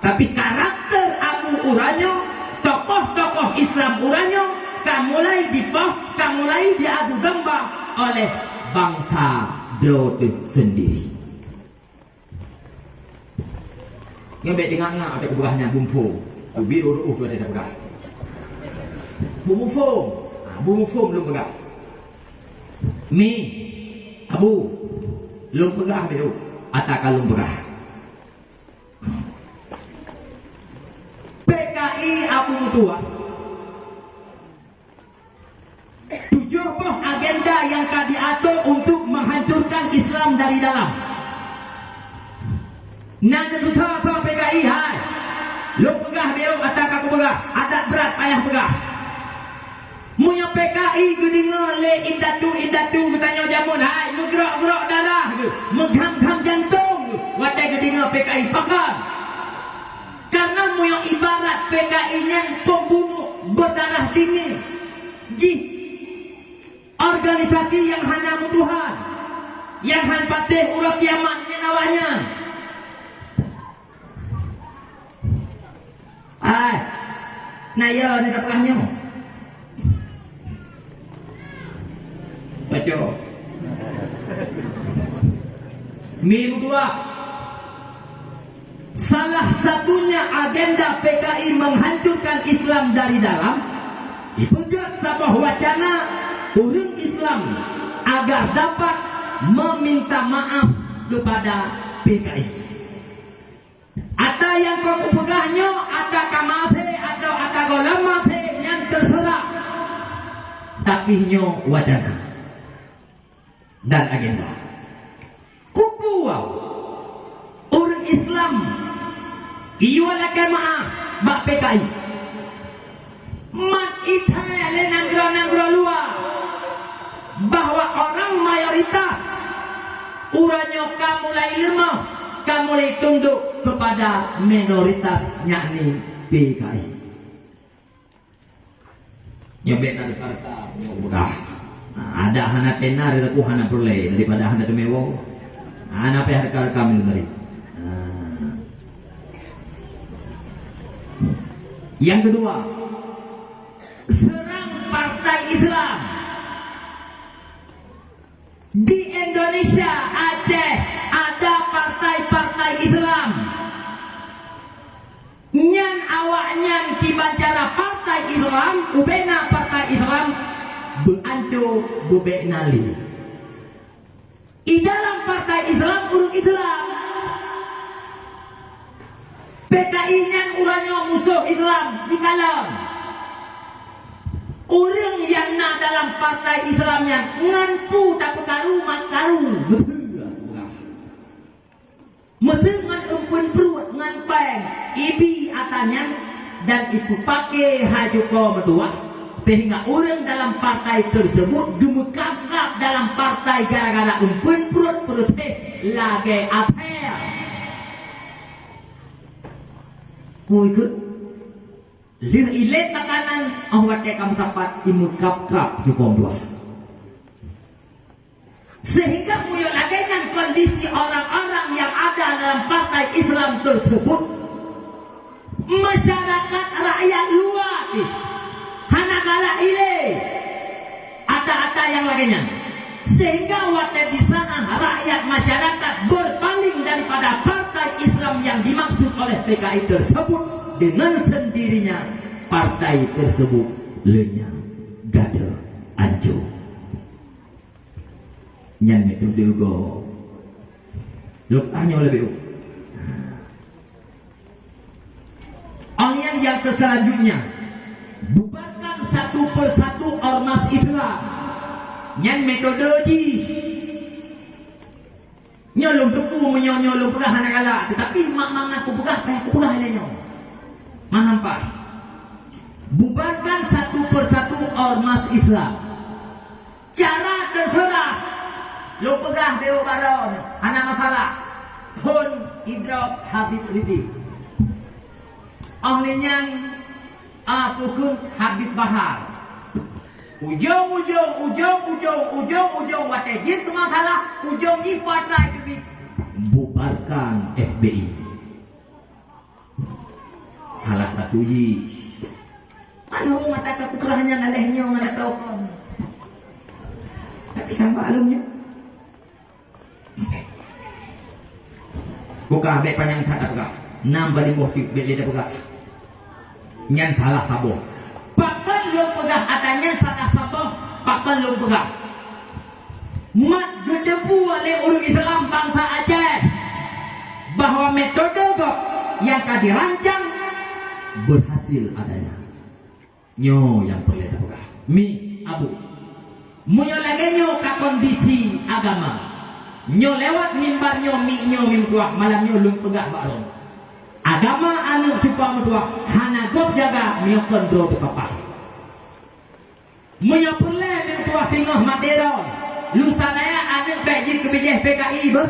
Tapi karakter Abu uranyo, tokoh-tokoh Islam uranyo, kamulai dipoh, kamulai diadu domba oleh bangsa Drode sendiri. Ngebek dengannya ada keberahnya bumbu, biru ruh ada berah. Bumbu foam belum berah. Mi, Abu. Lum pegah biru atau kalung pegah. PKI Abu Mutua 7 agenda yang diatur untuk menghancurkan Islam dari dalam. Nanya tuta PKI hai. Lum pegah biru atau kaku pegah, adat berat payah pegah. Munya PKI gedinga le indatu katanya jamun hai menggerak-gerak darah ke mengham-ham jantung watai gedinga PKI pakar karena munya ibarat PKI nya pembunuh berdarah dingin ji organ organisasi yang hanya Tuhan, yang han patih ulah kiamatnya nawanya. Nah ya ni dapatnya. Baca. Minggu dua. Salah satunya agenda PKI menghancurkan Islam dari dalam. Dipegat sebuah wacana orang Islam agar dapat meminta maaf kepada PKI. Ada yang kau pegahnya, ada kamase atau ada golamase yang terserah. Tapi nyo wacana dan agenda. Kupuau orang Islam iwala maaf bak PKI. Mat itale nanggro luar bahwa orang mayoritas uranya kamulai lemah, kamulai tunduk kepada minoritas yakni PKI. Nyobek nak karta nyobek. Ada hana tenar ada ku hana perle daripada hana demewo. Ana pe harga kami dari. Yang kedua, serang partai Islam di Indonesia. Aceh ada partai-partai Islam nyan awak nyan kibancara partai Islam ubena partai Islam beanco bebenali di dalam partai Islam urut Islam PKI nyan uranya musuh Islam di kalang orang yang nak dalam partai Islamnya nganpu tak berkaru makaru mesin ngan empun perut ngan peng ibi atanya dan itu pakai hajuko medua sehingga orang dalam partai tersebut gemekap-kap dalam partai gara-gara empun perut perut lagi ater ikut lir ilet makanan awak kamu sapat imekap-kap jukong dua sehingga muyo lagi kan kondisi orang-orang yang ada dalam partai Islam tersebut masyarakat rakyat luar hanakala ile ata-ata yang laginya sehingga waktu di sana rakyat masyarakat berpaling daripada partai Islam yang dimaksud oleh PKI tersebut dengan sendirinya partai tersebut lenyap gada hancur nyan metode go luk tanya lebih alian yang selanjutnya bubarkan satu persatu ormas Islam nyan metode ji nyolong tuku menyolong pegah hanakala tetapi mak aku pegah lainnya mahampa bubarkan satu persatu ormas Islam cara terserah lo pegah dewa baron anak masalah pun hidrop Habib Ridi ahlinya tukun Habib Bahar ujung wategir tu masalah ujung ni patrai debit bubarkan FBI salah satu ji mana mata kekurangannya ngalehnya mana tahu tapi sampai alumnya buka abek panjang tak pegah nambah di motif beli dah pegah nyan salah sabo pakan lu pegah atanya salah sabo pakan lu pegah mat gedebu oleh orang Islam bangsa Aceh bahwa metode yang telah dirancang berhasil adanya nyo yang perlu dah pegah mi abu muyo lagi nyo ka kondisi agama nyo lewat mimbar nyo mimkuah malam nyo lung pegah baron agama anu cuba medua hana gop jaga nyo kendro bepapah nyo perle mimkuah singoh matero lusa laya anu bejit kebijeh PKI ber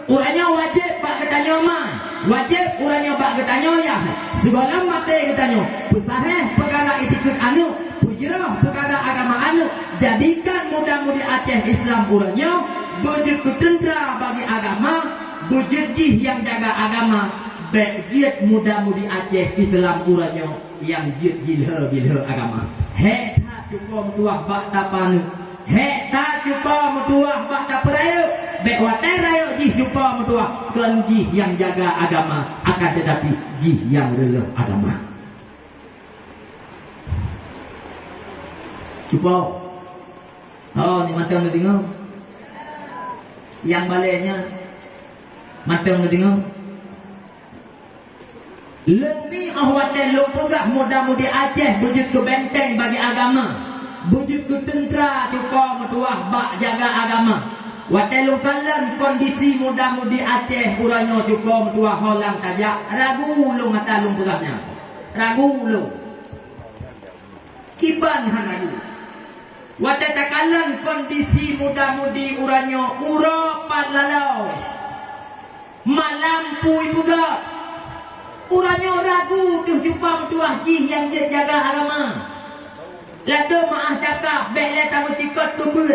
uranya wajib bak ketanyo man wajib uranya bak ketanyo ya segala mate ketanyo pesaheh perkara itikut anu pujirah perkara agama anu jadikan mudah muda-mudi Aceh Islam uranya begitu tentera bagi agama, begitu yang jaga agama, begitu muda-mudi Aceh Islam uranya yang gila agama. Hek tak cukup mutuah bak tapan, hek tak cukup mutuah bak taperayu, bek waterayu jih cukup mutuah kan jih yang jaga agama, akan tetapi jih yang rela agama. Cukup. Oh, ni matang na tengok. Yang baliknya matang na tengok. Lebih ahwatan lupugah muda-mudi Aceh begitu benteng bagi agama, begitu tentera cukup metuah bak jaga agama. Watan lukalan kondisi muda-mudi Aceh uranya cukup metuah holang tajak. Ragu lu mata lupugahnya. Ragu lu. Kiban han ragu. Watatakallan kondisi muda-mudi uranyo urapat lalau malampui budak uranyo ragu tuh jumpa tuah jih yang jaga agama lado maah cakap bekle tamu cikot tumbut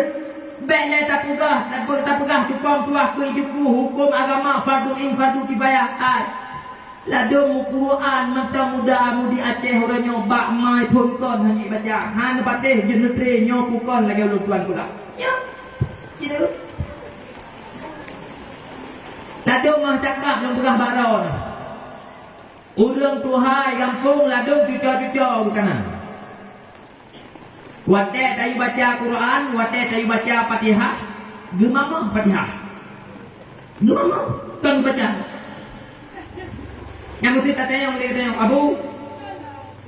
bekle tapugah jumpa tuah ku hidupku hukum agama fardu in fardu kifayah lado Quran mata muda-mudi Aceh uranyo bak mai pun kon hanyi baca han patih jenetre nyo pukon lagi ulun tuan pula ya gitu lado mah cakap long pegah baron urang tuhai kampung lado cuca-cuca bukan wate tayu baca Quran wate tayu baca Fatihah gemamah Fatihah gemamah kan baca. Yang mesti tanya yang Abu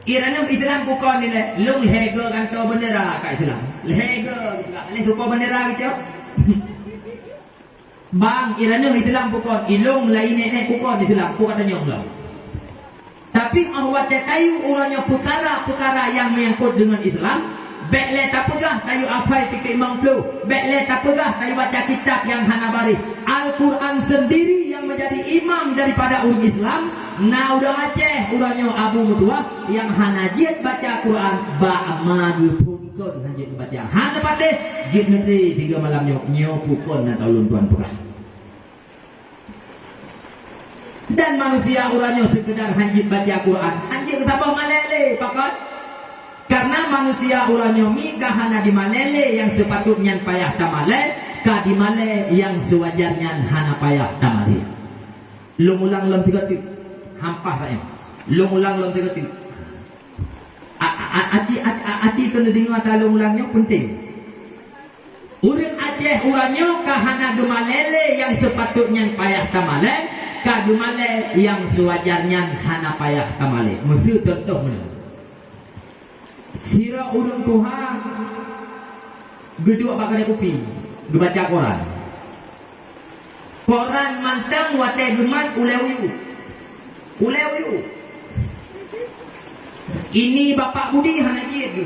Irana Islam bukan nilai lung lehega kantor bendera kat Islam lehega leh suka bendera gitu bang Irana Islam bukan ilung lain nenek bukan Islam aku katanya Allah tapi awak tayu uranya perkara-perkara yang menyangkut dengan Islam bekle tak pegah tayu afai pikir Imam Plu bekle tak pegah tayu baca kitab yang hanabari Al-Quran sendiri yang menjadi imam daripada umat Islam. Nah udah Aceh urangnya Abu Mutua yang hanajit baca Quran ba'madu pun hanajit baca hana pateh jit negeri 3 malam nyo pukon na taulun tuan pekah dan manusia urangnya sekedar hanjit baca Quran hanjit ketapa malele pakot karena manusia urangnya mikah hana di malele yang sepatutnya payah tamale ka di male yang sewajarnya hana payah tamale lu ulang lam 3 hampah tak yang long ulang 3 aci kena dengar kalau ulangnya penting urang Aceh urangnya kahana gemalele yang sepatutnya payah tamale ka gemale yang sewajarnya hana payah tamale mesti contoh mana sira urang Tuhan gedua pakai kopi gebaca Quran mantang wate geman ulewiu ini bapak Budi hanajid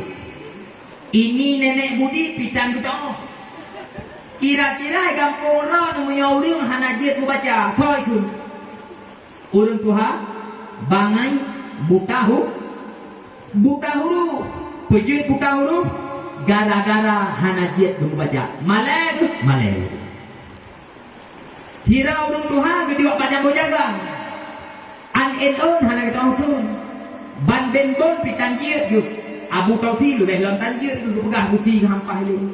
ini nenek Budi pitan kita kira-kira kampung orang menyauring hanajid membaca soal itu urang Tuhan bangai buta huruf pejit buta huruf gara-gara hanajid membaca malai kira urang Tuhan gede panjang bojagang an-en-on hana kita hukum ban ben-bon pitanjir yuk Abu Taufi lu behlam tanjir lu pegah busi hampah lu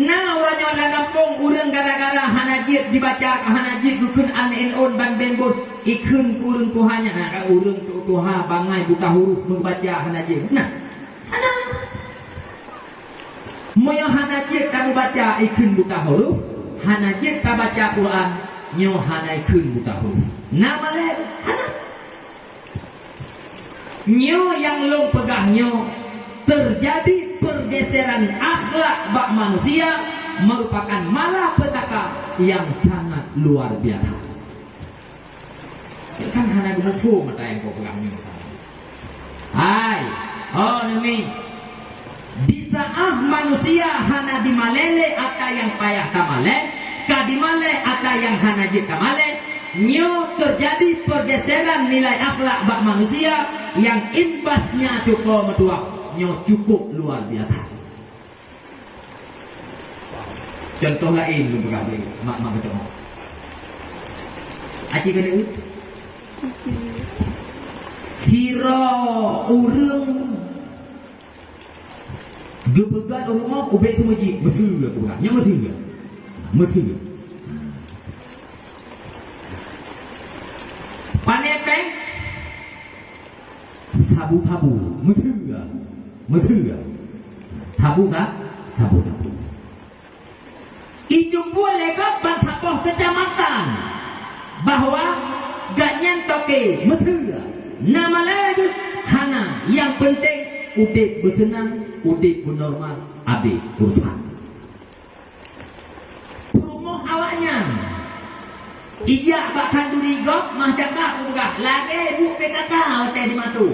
nah orangnya orang kampung urang gara-gara hanajid dibaca hanajid gukun an-en-on ban ben-bon ikun urang Tuhannya nah urang Tuhan bangai buta huruf membaca hanajid nah hana moyo hanajid kamu baca ikun buta huruf hanajid tak baca Quran nyo hanai kun buta huruf nama le hana nyo yang long pegah nyo terjadi pergeseran akhlak bak manusia merupakan malapetaka yang sangat luar biasa kan hana gufu mata yang kau pegang nyo hai oh nemi di saat manusia hana dimalele ata yang payah tamale kadimale ata yang hanajit tamale nyo terjadi pergeseran nilai akhlak bak manusia yang imbasnya cukup metuak, nyo cukup luar biasa. Contoh lain lu berapa mak betul. Aci kena kira urang gebegat rumah ubek tu masjid betul ke bukan? Nya betul ke? Betul. Panepeng sabu-sabu betul ke? Betul ke? Sabu kah? Sabu-sabu. Itu boleh ke bantapah kecamatan bahwa ganyan toke betul ke? Nama lagi hana yang penting udip bersenang, udip bernormal, habis urusan. Rumah awaknya ijak bakal durigok mah cakap buka lagi bu PKK hotel di Matu.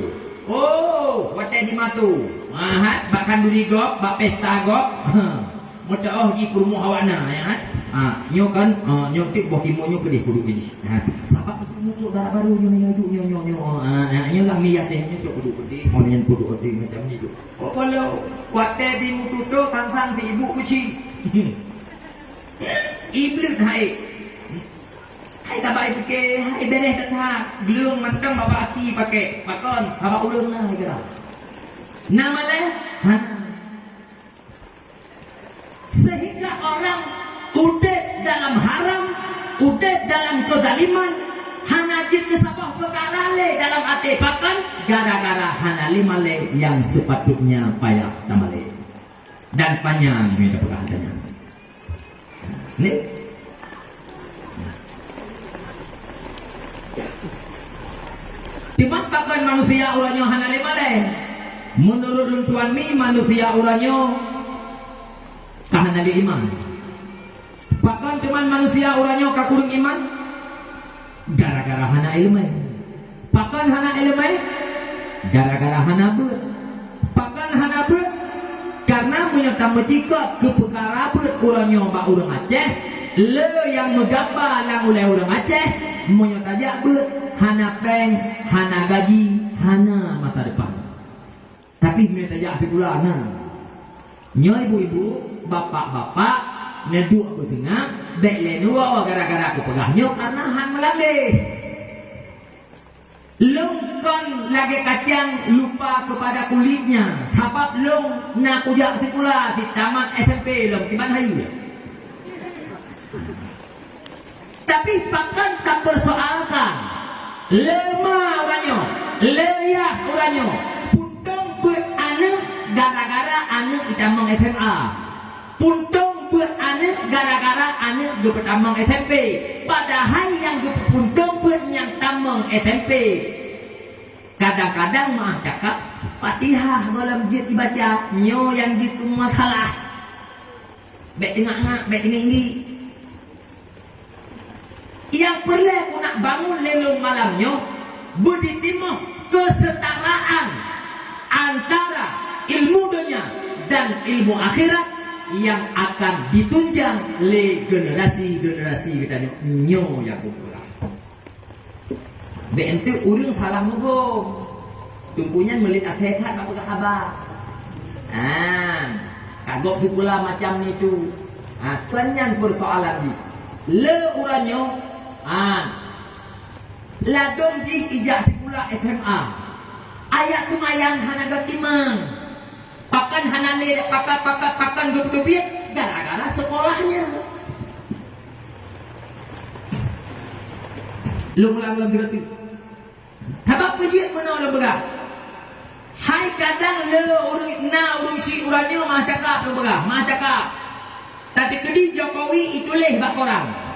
Oh, hotel di Matu. Mahat bakal durigok bak pesta gok. Mudah oh di rumah awaknya ya. Nyo kan nyo tik boh kimo nyo kedih kudu kedih. Sabak muncul darah baru nyo. Nyo lah mias nyo cok kudu kedih. Onyan kudu kedih macam ni tu. Oh kalau hotel di Mututo tantang si ibu kucing. Iblis hai. Hai tabai fikir, hai beres datang. Gelung mantang bawa aki pakai pakon, bawa ulung lah kira. Nama leh, sehingga orang udep dalam haram, udep dalam kezaliman, hana jid kesabah perkara le dalam hati pakon, gara-gara hana lima le yang sepatutnya payah tamale. Dan panjang ni ada perhatiannya. Ni. Dimanfaatkan manusia uranyo hana lima le. Menurut luntuan mi manusia uranyo kahana li iman. Bahkan cuman manusia uranyo kakurung iman gara-gara hana ilmu. Bahkan hana ilmu gara-gara hana ber. Bahkan hana ber karena menyata mencikot ke perkara ber uranyo bak urang Aceh. Le yang menggambar lang oleh urang Aceh menyata jak ber hana peng, hana gaji, hana masa depan. Tapi menyata jak pula nah. Nyo ibu-ibu, bapak-bapak, nedu aku singa, dek lenua gara-gara aku pegahnya karena han melangge. Long kon lagi kacang lupa kepada kulitnya. Sebab long nak kujak sekolah di tamat SMP long di mana hari. Tapi bahkan tak persoalkan. Lemah orangnya, leyak orangnya. Puntung buat anak gara-gara anak ditamang SMA. Puntung buat anak gara-gara anak di tamang SMP. Padahal yang di puntung buat yang tamang SMP. Kadang-kadang mah cakap Fatihah dalam jid dibaca, nyo yang gitu masalah. Baik tengah-tengah, baik ini. Yang perlu aku nak bangun lelong malamnya berditerima kesetaraan antara ilmu dunia dan ilmu akhirat yang akan ditunjang le generasi-generasi kita nyo yang kumpulan. BNT urang salah muhum tumpunya melit akhirat apa khabar. Kagok pula macam ni tu. Kenyan persoalan ni. Le uranyo ladong jing ijak pula SMA ayat kumayang hana gatimang pakan hana le pakan gep-gepit gara-gara sekolahnya lu ngulang gratis tabak pejit mana lu begah hai kadang le urung si uranyo mah cakap lu begah mah cakap tapi kedi Jokowi itu leh bak orang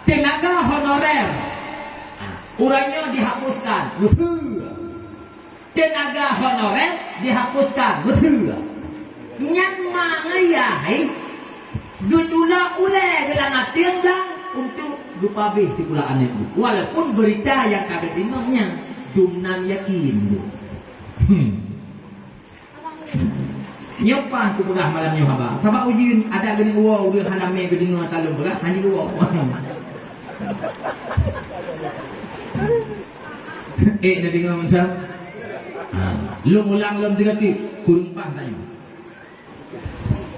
tenaga honorer uranyo dihapuskan betul tenaga honorer dihapuskan betul nyang mangayai dutula ule gelang tiang untuk lupa bih tikulaan itu walaupun berita yang ada di imamnya dumnan yakin nyopan ku pegah malam nyoba sabak ujin ada gini uwa udah haname gini talung pegah hanji uwa Nak dengar macam lum ulang lum tiga ti kurung pah tanya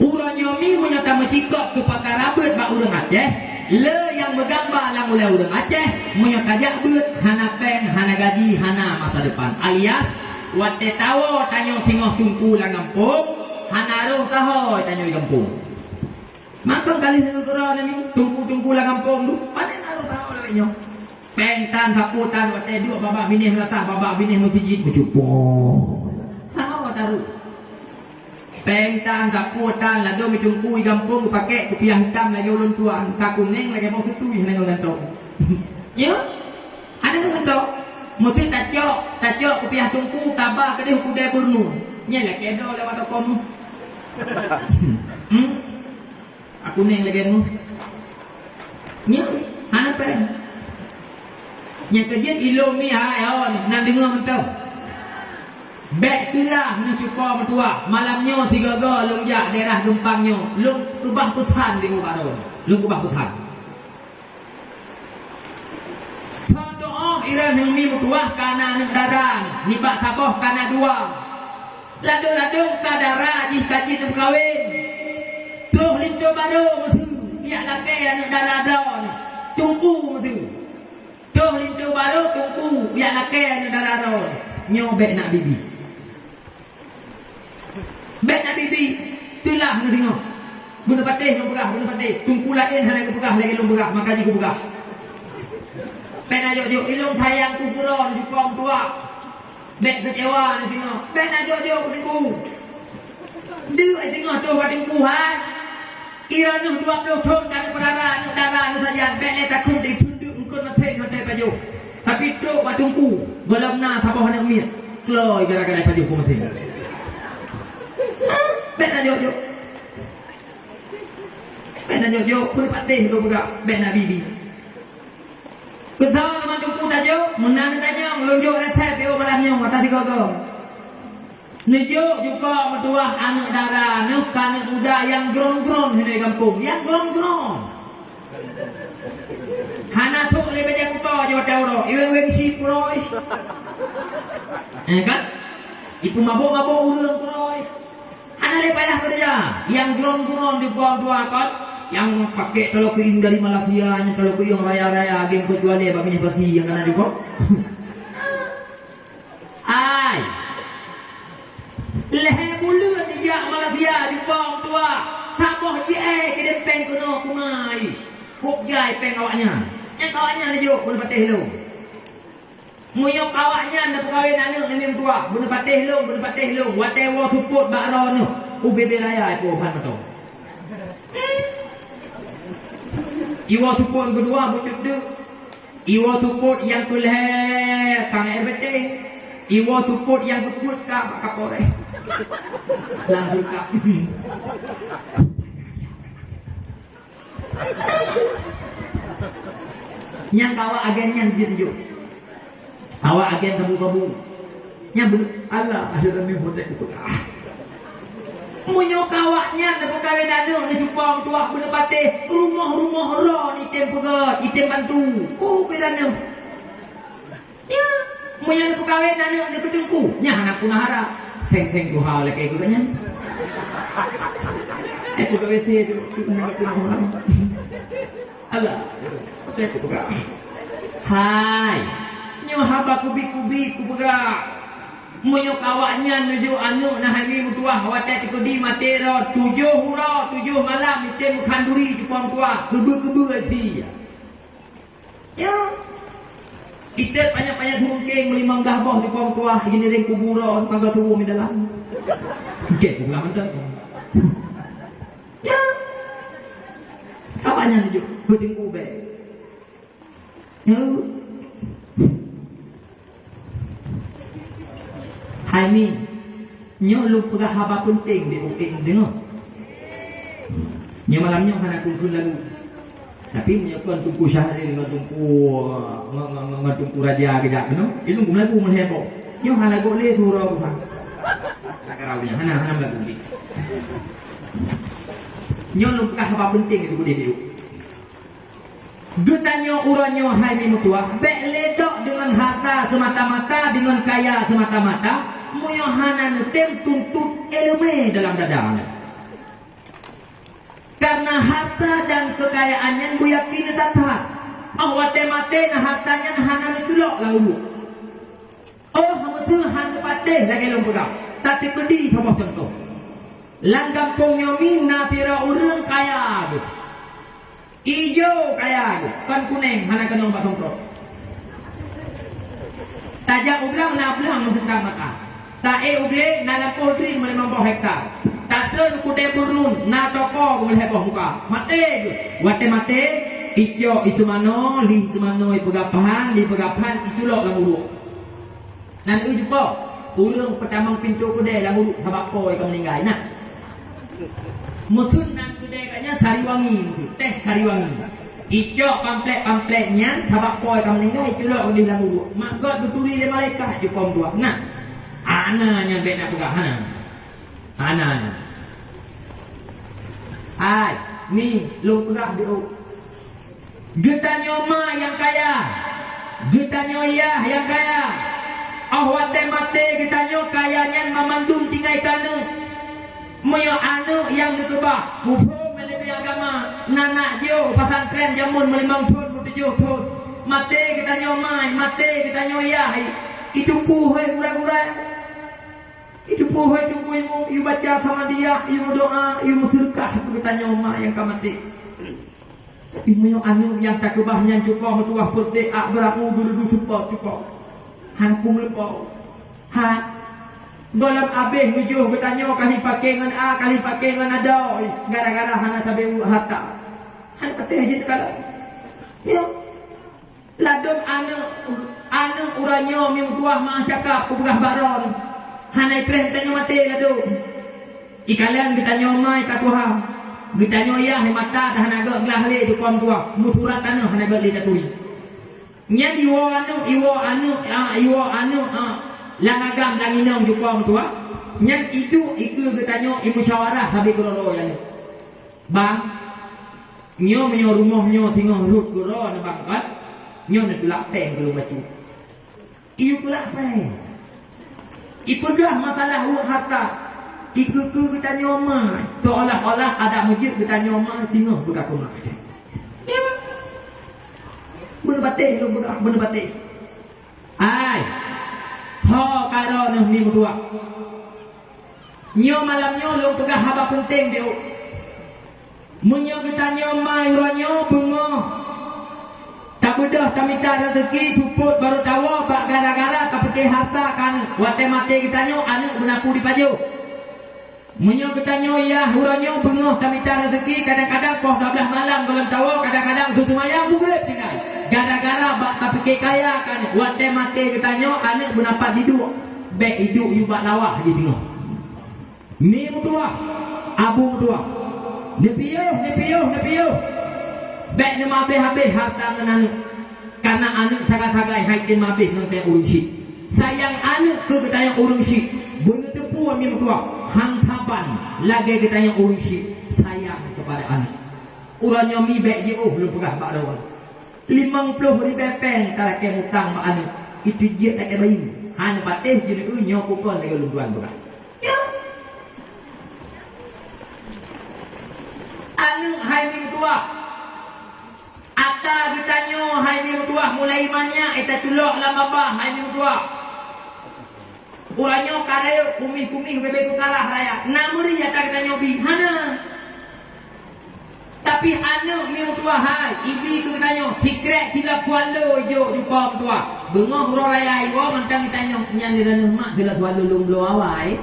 urangnya mi menyata mencikap ke pakar rabet bak urang Aceh le yang bergambar lang oleh urang Aceh menyata jakbet hana pen hana gaji hana masa depan alias wate tawo tanyo singoh tungku lang kampung hana roh tahoy tanyo di kampung makang kali negara ni tungku lang kampung tu pandai naruh tahoy lewetnya pentan saputan wate dua babak binih melatah babak binih musijid mencupong tahoy taruh pentan saputan lado mitungku di kampung pakai kopiah hitam lagi ulun tua entah kuning lagi mau setui hanya ngantok ya ada ngantok mesti tacok kopiah tungku tabah kedih kudai burnu nya lah kedo lewat kom aku neng lagi mu nya hana pen nya kerja ilomi hai on nan dengar mentau bek tulah nak cupa mentua malamnya tiga ga long jak daerah gempangnya long ubah pesan di ubaro long ubah pesan satu iran yang mi mentua kana nak daran ni bak taboh kana dua ladu kadara jih kaji nak kawin tuh linto baru mesti ya laki nak daradon tunggu mesti tuh linto baru tunggu ya laki nak daradon nyobek nak bibi bet nak bibi itulah nak tengok guna patih lu pegah guna patih tungku lain hana ku pegah lagi lu pegah makanya ku pegah bet nak jok ilung sayang ku pura di pom tua bet kecewa nak tengok bet nak jok ku tengku dia ai tengok tu wat tengku hai ira nu 20 tahun kan perara nu darah nu saja bet le takut di tunduk engkau nak teng hotel paju tapi tu wat tungku golom na sabah nak miat kloi gara-gara paju ku mati bet nak jok bet nak jok pun patih tu pegak bet nak bibi kesal teman tungku dah jok menang tanya melunjuk dah set dia malamnya atas tiga go Nejo juga mentua anak darah nak anak muda yang gron-gron di kampung yang gron-gron hana tuk le baca kuto je watau iweng si puroi kan ipu mabuk-mabuk urang puroi hana le payah kerja yang gron-gron di bawah dua kot yang pakai kalau ke dari Malaysia nya kalau ke yang raya-raya geng ko jual le babine pasi yang kana juga ai lehe bulu ni ya Malaysia di bawah dua saboh je ke dempeng kono kumai kok jai peng awaknya yang awaknya le jo bulu patih lu muyok awaknya ndak pegawai nanu ni tua bulu patih lu wate wo tuput bakro nu UBB raya ko pan mato iwa tuput kedua bujuk du iwa tuput yang kuleh kang RBT iwa tuput yang keput ka pak kapore langsung kap nyang kawa agennya dijo awak agen kabu-kabu nya belum Allah akhiran ni botek ku munyo kawaknya da pegawai danu ni jumpa tua bener patih rumah-rumah ro ni item pegat item bantu ku kiranya ya munyo pegawai danu ni kedengku nya anak punah harap seng-seng ku hal kayak gitu nya pegawai sih tu nak punah Allah botek ku pegat hai nyo haba kubi-kubi ku pegat muyuk awaknya nuju anu nah hari mutuah watet kudi matero 7 hura 7 malam item kanduri jepang tua kebu-kebu asi ya item banyak-banyak mungkin melimang dahbah jepang tua gini ring kuburan pangga subuh di dalam okey ku bilang macam ya awaknya nuju kuding kube ya hai mi nyo lu pegah haba penting di UPI dengar nyo malamnya hana kumpul lalu tapi menyokon tungku syahri dengan tungku raja tidak benar itu guna ku menghebo nyo hala go le suro besar tak karaunya hana lagu di nyo lu pegah haba penting itu ku DPU Getanyo uranyo hai mi mutua, bek ledok dengan harta semata-mata, dengan kaya semata-mata, muyohanan tem tuntut ilmu dalam dadanya. Karena harta dan kekayaannya bu yakin tathat. Awat mate na hartanya hanan tulok lalu. Oh hamusu han pate lagi lompoga. Tapi kedi sama contoh. Langgam yomi na pira urang kaya tu. Ijo kaya tu. Kan kuning hana kenong pak songkro. Tajak ublang na belang sedang makan. Tae uble na lampau tri 50 hektar. Tatron kude burnun na toko kumul heboh muka. Mate tu. Wate mate ijo isumano li isumano ipegapahan li pegapahan ijulok lamuru. Nan uju po. Urang pertama pintu kude lamuru sabab ko ikam meninggal. Nah. Musun nan kude katnya Sariwangi, teh Sariwangi. Ijo pamplek-pampleknya sabab ko ikam meninggal ijulok di lamuru. Magot beturi de malaikat jupom tua. Nah. Ananya bena pegahana. Ananya. Ai, ni lu pegah dia. Getanyo ma yang kaya. Getanyo ya yang kaya. Ahwate mate getanyo kayanya mamandum tinggai kanung. Moyo anu yang dikebah. Mufum melebih agama. Nanak jo pesantren jamun melimang ton 7 ton. Mate getanyo ma, mate getanyo ya. Itu puhai gura-gura. Itu pohon itu ilmu, you baca sama dia, you doa, you bersedekah kita nyoma yang kamati. Ilmu anu yang tak kebahnya cukup metuah berdoa beramu berdu support cukup. Hankum lepo. Ha. Dalam abeh nujuh bertanya kali pakai dengan a, kali pakai dengan ada, gara-gara hana sabe harta. Han patih je kalau. Ya. Ladon anu uranyo mi tuah mah cakap ku begah baron. Hanai kren tanyo mate lado. Ikalan kita nyomai katuha. Kita nyoya mata dah hanaga gelah le tu kom tua. Musurat tanah hanaga le tatui. Nya iwo anu langagam langinong tu kom tua. Nya itu kita nyo musyawarah sabi goro yang. Bang. Nyo rumah nyo tinggal rut goro na bangkat. Nyo na tulak peng guru macu. Iu tulak peng. Ipegah masalah harta. Ikut kita nyoma. Seolah-olah ada masjid kita nyoma singa buka rumah. Ya. Bener batik lu buka, bener batik. Ai. Ho karo noh ni mutua. Nyo malam nyo lu pegah haba penting dia. Munyo kita nyoma uranyo bungo. Tak bedah kami tak rezeki suput baru tahu pak gara-gara kepeke harta kan wate mate kita nyo anu benapu di paju. Menyo kita nyo ya huranyo bengoh kami tak rezeki kadang-kadang poh 12 malam kalau tahu kadang-kadang tutu mayang bulet tinggal. Gara-gara bak kepeke kaya kan wate mate kita nyo anu benapa didu bek hidup yu bak lawah di tengah. Ni mutua abu mutua. Nepiyo. Bek ni mabeh-habeh harta ngan karena anak sagai-sagai haikin mabeh ngan kaya urung syik. Sayang anak ke kita yang urung syik. Bener tepu amin tua. Hantapan lagi kita yang urung syik. Sayang kepada anak. Urannya mi bek je belum pegah bak rawang. 50 ribu peng kalau kaya mutang mak anak. Itu je tak kaya bayi. Hanya patih jadi nyokupon lagi lumpuan pegah. Ya. Anak haimin tua. Ata ditanyo hai mi mutuah mulai imannya eta tulok lamabah hai mi mutuah. Uranyo karayo kumih-kumih bebe ku kalah raya. Namuri ata ditanyo bi hana. Tapi anu mi mutuah hai ibi ku ditanyo sikret hilap kualo jo jupom tua. Bengoh ro raya iwo mantang ditanyo nyan dirana mak hilap kualo lumblo awai.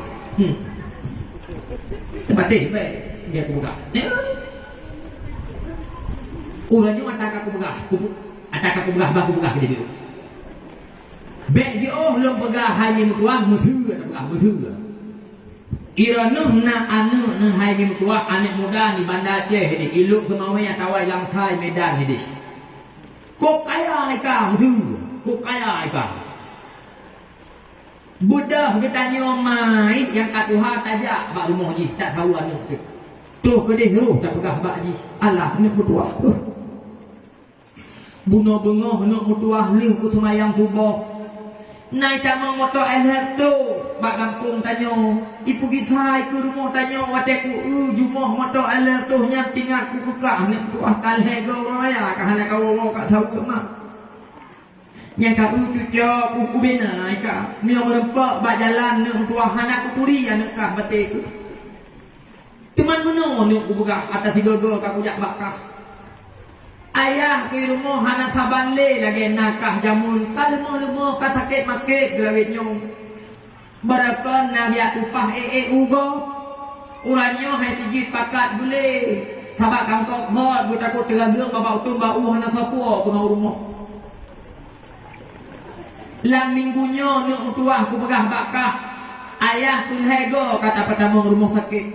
Patih be dia ku buka. Uranyo ataka ku begah, ataka ku begah baku begah dia. Bek je belum begah hai mutuah musuh tak begah musuh. Iranu na anu na hai mutuah anak muda ni Banda Aceh ni iluk semawai tawai langsai Medan ni. Kok kaya ika musuh, kok kaya ika. Budah kita nyomai yang katuha tajak bak rumah ji tak tahu anu tu. Tuh kedih ruh tak begah bak ji. Allah ni mutuah. Bunuh bengoh nak mutuah lih ku semayang subuh. Nai tak mau motor elher tu bak kampung tanyo. Ipu kita ke rumah tanyo wateku jumah motor elher tu nya tinggal ku kekah nak tuah kalhe go raya kahana kau kak tahu ke mak. Yang kau cucu ku bena ka. Mio merempak bak jalan nak tuah anak ku puri anak kah batik. Teman bunuh nak ku begah atas sigogo kau jak bakah. Ayah ke rumah anak saban le lagi nakah jamun kalemo-lemo ka sakit makit gelawit nyong barakan nabiak upah ugo uranyo hai tijit pakat bule sabak kangkok hot bu takut terageng babau tumba anak sapuo kuna rumah lang minggunyo nuk tuah ku pegah bakah ayah kun hego kata pertama rumah sakit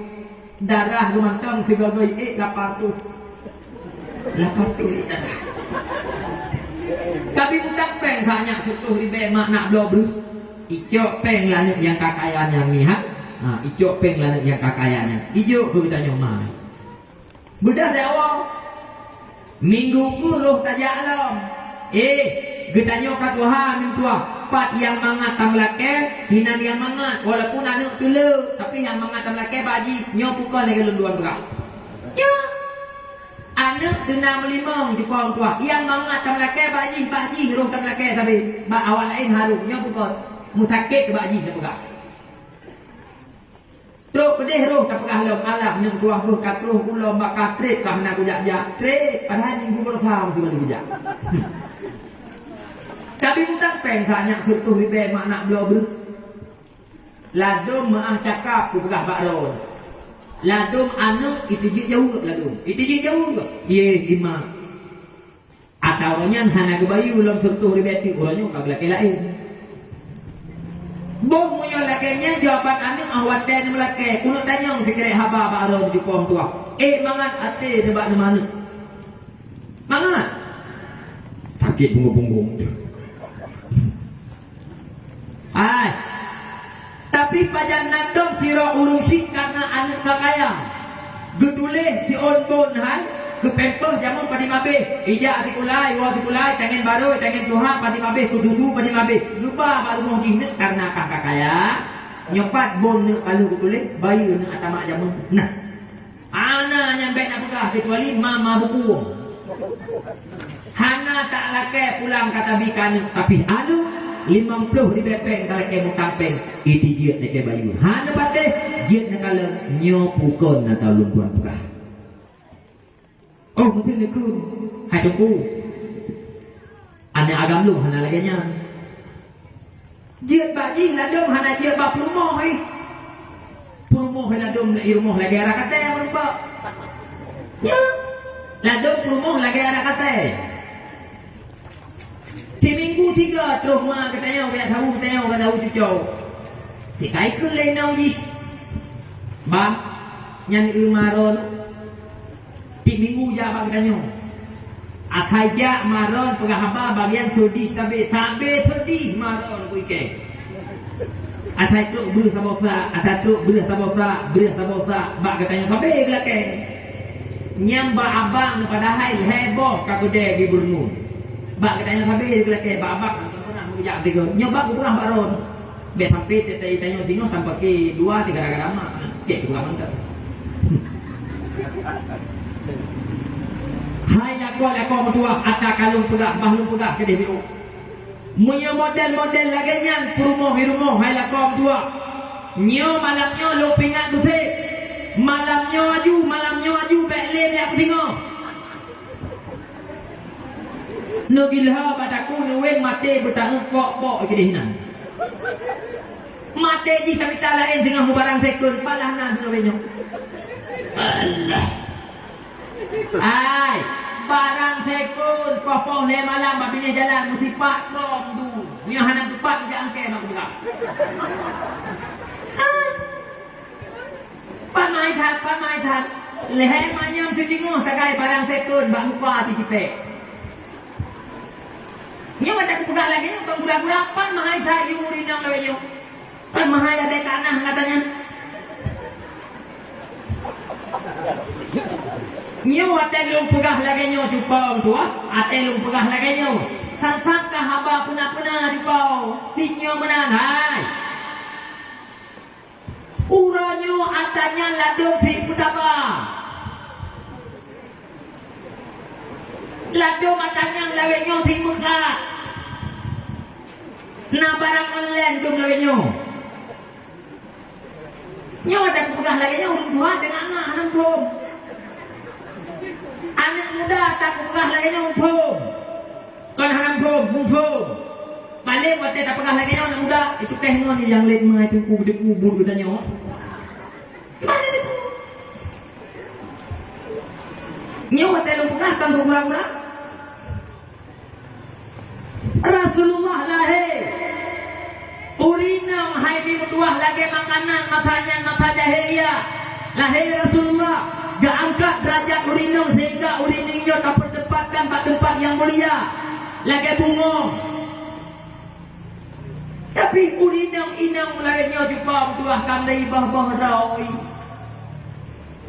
darah gumantong sigagai lapar tu lapar tu darah. Tapi bukan peng hanya sutuh ribe makna bloblu. Ijo peng lanek yang kakayanya ni ha. Ijo peng lanek yang kakayanya. Ijo ku tanya mai. Budak dewa. Minggu ku roh tajak alam. Getanyo kat Tuhan min tua. Pat yang mangat tam lake, hinan yang mangat walaupun anak tulu, tapi yang mangat tam lake baji nyo pukul lagi lunduan berah. Ya. Anak denam limong di pawang tua yang mangat tam laki baji roh tam laki tapi bak awal lain harumnya bukan musakit ke baji dah pegah terus pedih roh tak pegah lom alah nak tuah buh kat roh ulom bak katrip kah nak kujak-jak trip padahal minggu bersama mesti balik kujak tapi bukan peng sanyak surtuh ribe makna blobru ladum maah cakap ku pegah bak ron ladum anu itu jauh ladum itu jauh ke ye ima atau orangnya hana ke bayu belum sentuh ribeti orangnya kagak laki lain boh muyo lakinya jawaban anu awat dan melaki kuno tanyong sekira haba baro di pom tua mangat ate tebak di mana mangat sakit punggung tapi pajan nadom siro urusi karena anak kakaya gedule si onbon hai kepempeh jamu padi mabe ija atikulai wa atikulai tangen baru tangen tuha padi mabe kududu padi mabe lupa baru mau dine karena kakaya nyopat bon ne kalau gedule bayu ne atamak jamu nah ana nyampe nak pegah kecuali mama buku hana tak lake pulang kata bikan tapi anu 50 di bepeng kalau ke mutampeng itu jiat nak ke bayu hana pate jiat nak kalau nyo pukon atau lumpuan pegah oh mesti nak kun hai tunggu anak agam lu hana lagi nya jiat baji ladom hana jiat bap rumah purumoh ladom nak rumah lagi arah kata yang merempak ya ladom purumoh lagi arah kata di minggu 3 terus mak katanya biar tahu cucu di kaikun lain nauji bang nyanyi umaron di minggu jabang katanya akhaya maron pegahaba bagian sedih sampai sedih maron kuike asai tu beruh sabosa bak katanya sampai gelake nyamba abang padahal heboh kakude di burnu bak katanya sampai gelake babak pernah mengejar tiga nyoba ku pernah baron be sampai tanya tengok sampai ke 2-3 gara-gara cek bukan mantap hai lako mentua ata kalung pegah bahlung pegah ke DBO munya model-model lagi nyan rumah hai lako mentua nyo malamnya lo pingat buse malamnya aju bekle dia aku tengok nugilha badaku nuweng mate bertanggung pok ke dihinan mate ji kami talain dengan mubarang sekun palahna dulu Allah ai barang sekun popong le malam babinya jalan mesti pak rom du punya hanan tepat jangan ke mak belah pamai that lehe manyam sejingo sagai barang sekun bang muka cicipek nya ada pegang lagi untuk gura-gura pan mahai tha yu murinang lawenyo kan mahai ada tanah katanya Nyo atelung pegah lagi nyo cupong tu atelung pegah lagi nyo. Sang-sang haba puna-puna cupong. Sinyo menan hai. Uranyo atanya ladung si putapa. Ladung atanya lawe nyo si muka. Na barang online tu lawe nyo. Nyo ada pegah lagi nyo urung dua dengan anak hanam pom. Anak muda tak pegah lagi nyo pom. Kan hanam pom, pom. Balik waktu tak pegah lagi nyo anak muda itu keh nyo ni yang lain mai tu kubur kita nyo. Gimana ni? Nyo waktu lu pegah kan gura-gura. Rasulullah lahir. Urinam hai bi mutuah lagi makanan mata jahiliyah. Lahir Rasulullah gak angkat derajat urinam sehingga uriningnya tak bertempatkan pada tempat yang mulia. Lagi bunga. Tapi urinam inang lainnya juga mutuah kamdai bah-bah rawi.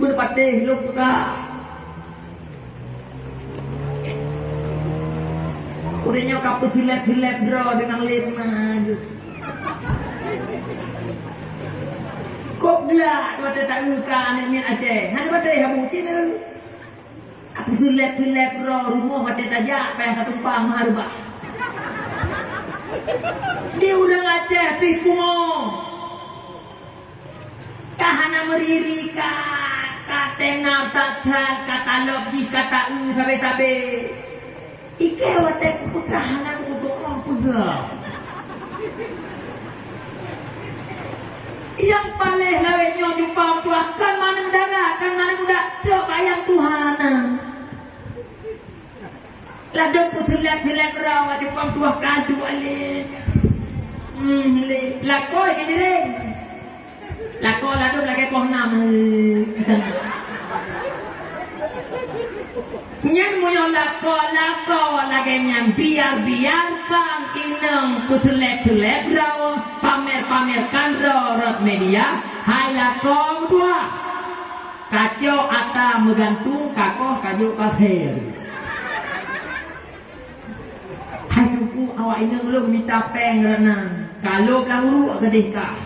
Berpatih lu pegah. Urinnya kapus silap-silap draw dengan lima. Kopla waktu tak ngka ni Aceh. Hanya waktu habu cina. Aku selep rumah waktu tajak payah satu tumpang harba. Dia udah Aceh tipu mo. Kahana meriri kata ngatakan kata lobji kata sabe-sabe. Ike waktu kutahanan kudoa pegang. Yang paling lawenya jumpa Tuhan kan mana darah kan mana muda coba yang Tuhan ladon pusulak-sulak rawa jumpa Tuhan kadu alik lako lagi direng lako ladon lagi pohnam nyan moyo lako lagi nyan biarkan inang pusulak-sulak rawa pamer-pamerkan rorot media hai lakom dua kacau ata megantung kakoh kajo kasir hai tuku awak ini belum minta peng renang kalau belang uru gedeh kah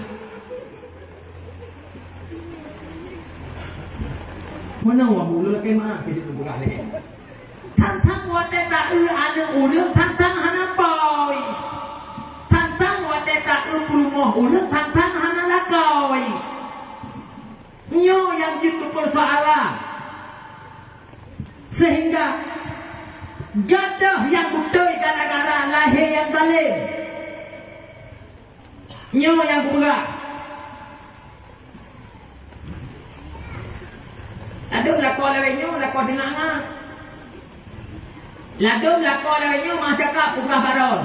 mana wah bulu lagi mah jadi tu bukan lagi tantang wate tak anu urang tantang hanapoi tak rumah ulang tantang hana lakoi nyo yang gitu persoalan sehingga gadah yang butoy gara-gara lahir yang zalim nyo yang kuberah ladum lakoi lewe nyo lakoi dengar ladum lakoi lewe nyo mah cakap kuberah baron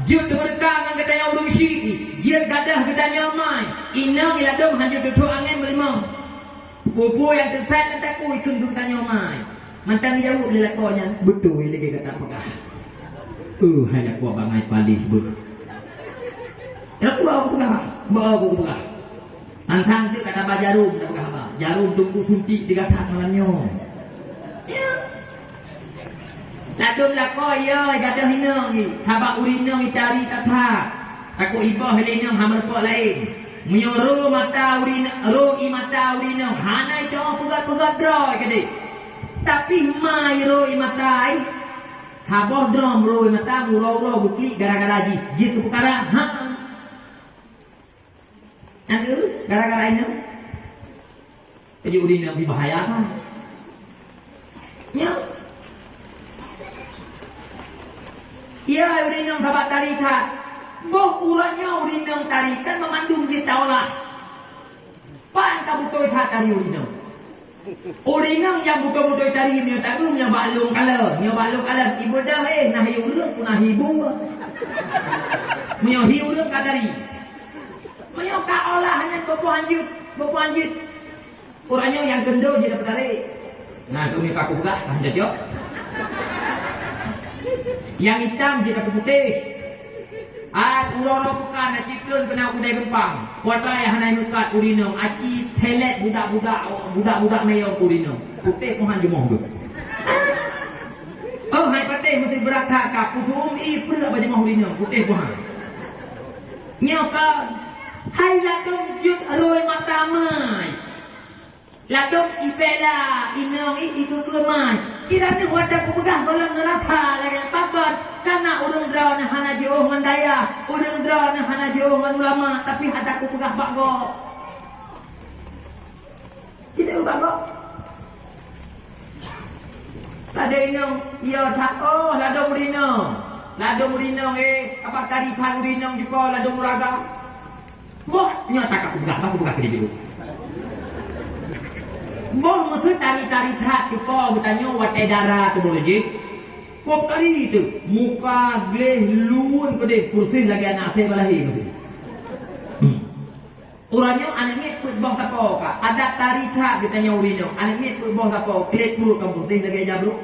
jut berkah dengan katanya urung syii jir gadah katanya mai inang iladom hanjut duduk angin melimau bubu yang terset nanti aku ikut katanya mai mantan jauh lelakonya betul lagi kata pegah hai aku bangai palih ber aku pegah bawa pegah tantang dia kata bajarum tak pegah apa jarum tunggu suntik digatak malamnya ladum lako ya gadah hinang ni habak urinang itari tata aku ibah helinang hamerpok lain menyuruh mata urinang ro imata urinang hana itu pegat-pegat droi kede tapi mai ro imatai haboh drom ro imata murau-rau bukli gara-gara jit ke perkara ha aduh gara-gara ini jadi urinang lebih bahaya kan ya ya urinang bapak tarikat boh uranya urinang tarikat memandung kita olah pan kabutoi tari urinang urinang yang buka-buka tari nyo tagung nyo balung kala ibu dah nah urang punah ibu nyo urang kadari nyo ka olah hanya bopo anjut uranya yang gendo je dapat tarik nah tu ni kaku buka hanya jok yang hitam je dapat putih uroro bukan ciplun kena udai gempang kuat raya hanai nukat urinong acit Telet budak-budak mayong kurino. Putih pun hanya mohon tu. Oh, hai putih mesti berakak kap putum pula bagi mohon kurino. Putih pun hanya. Nyokan. Hai ladong jut aroi matamai. Ladong ibela inong itu kemai. Kira ni wadah ku pegang kolam neraka lagi pakon. Karena urang draw na hana jauh ngan daya, urang draw na hana jauh ngan ulama, tapi hada ku pegang bakgo. Tidak bakgo. Tadi inong, iya tak oh ladong rinong. Ladong rinong apa tadi tan rinong juga ladong muraga. Boh, nyata aku pegang ke dia. Boh maksud tari-tari tak juga bertanya watai darah tu boleh je. Kok tadi itu muka gleh luun ko deh kursi lagi anak saya balahi mesti. Orangnya anaknya put bawah siapa kak? Ada tari tak ditanya urino. Anaknya put bawah siapa? Gleh puluh kamu kursi lagi aja bro.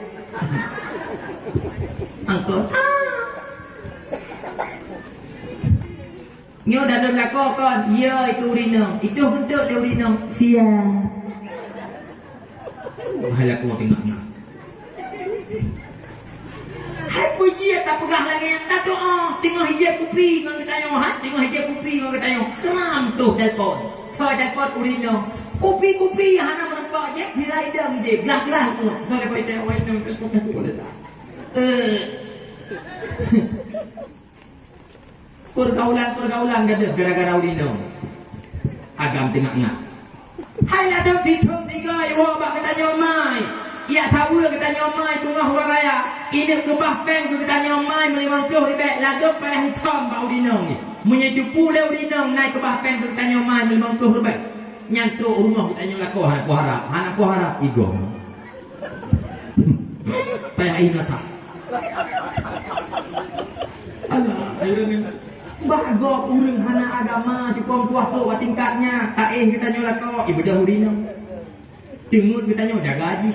Angkor. Nyo dah ada belakang kan? Ya itu urino. Itu untuk dia urino. Siap. Hal aku tengoknya. Hai puji tak pegang lagi tak doa. Tengok hijab kupi ngan ketanya ha. Tengok hijab kupi ngan ketanya. Semam tu telefon. Saya telefon urino. Kupi hana merempak je tirai dah je. Gelah-gelah tu. Saya dapat telefon telefon aku boleh tak? Pergaulan gada gara-gara urino. Agam tengoknya. Hai ada fitum tiga yo bak ketanya mai. Ya tahu lah ketanya mai bunga huang raya. Ini kebah peng tu ketanya mai melimang puluh ribet ladok payah hitam bau dinong ni. Menyejupu le dinong naik kebah peng tu ketanya mai melimang puluh ribet. Nyantuk rumah ketanya lako aku harap. Aku harap igo. Payah ingat tak. Allah, ayo Bagok urang hana agama cukong kuasa wa tingkatnya kaeh kita nyola ko ibadah urino timut kita nyola jaga haji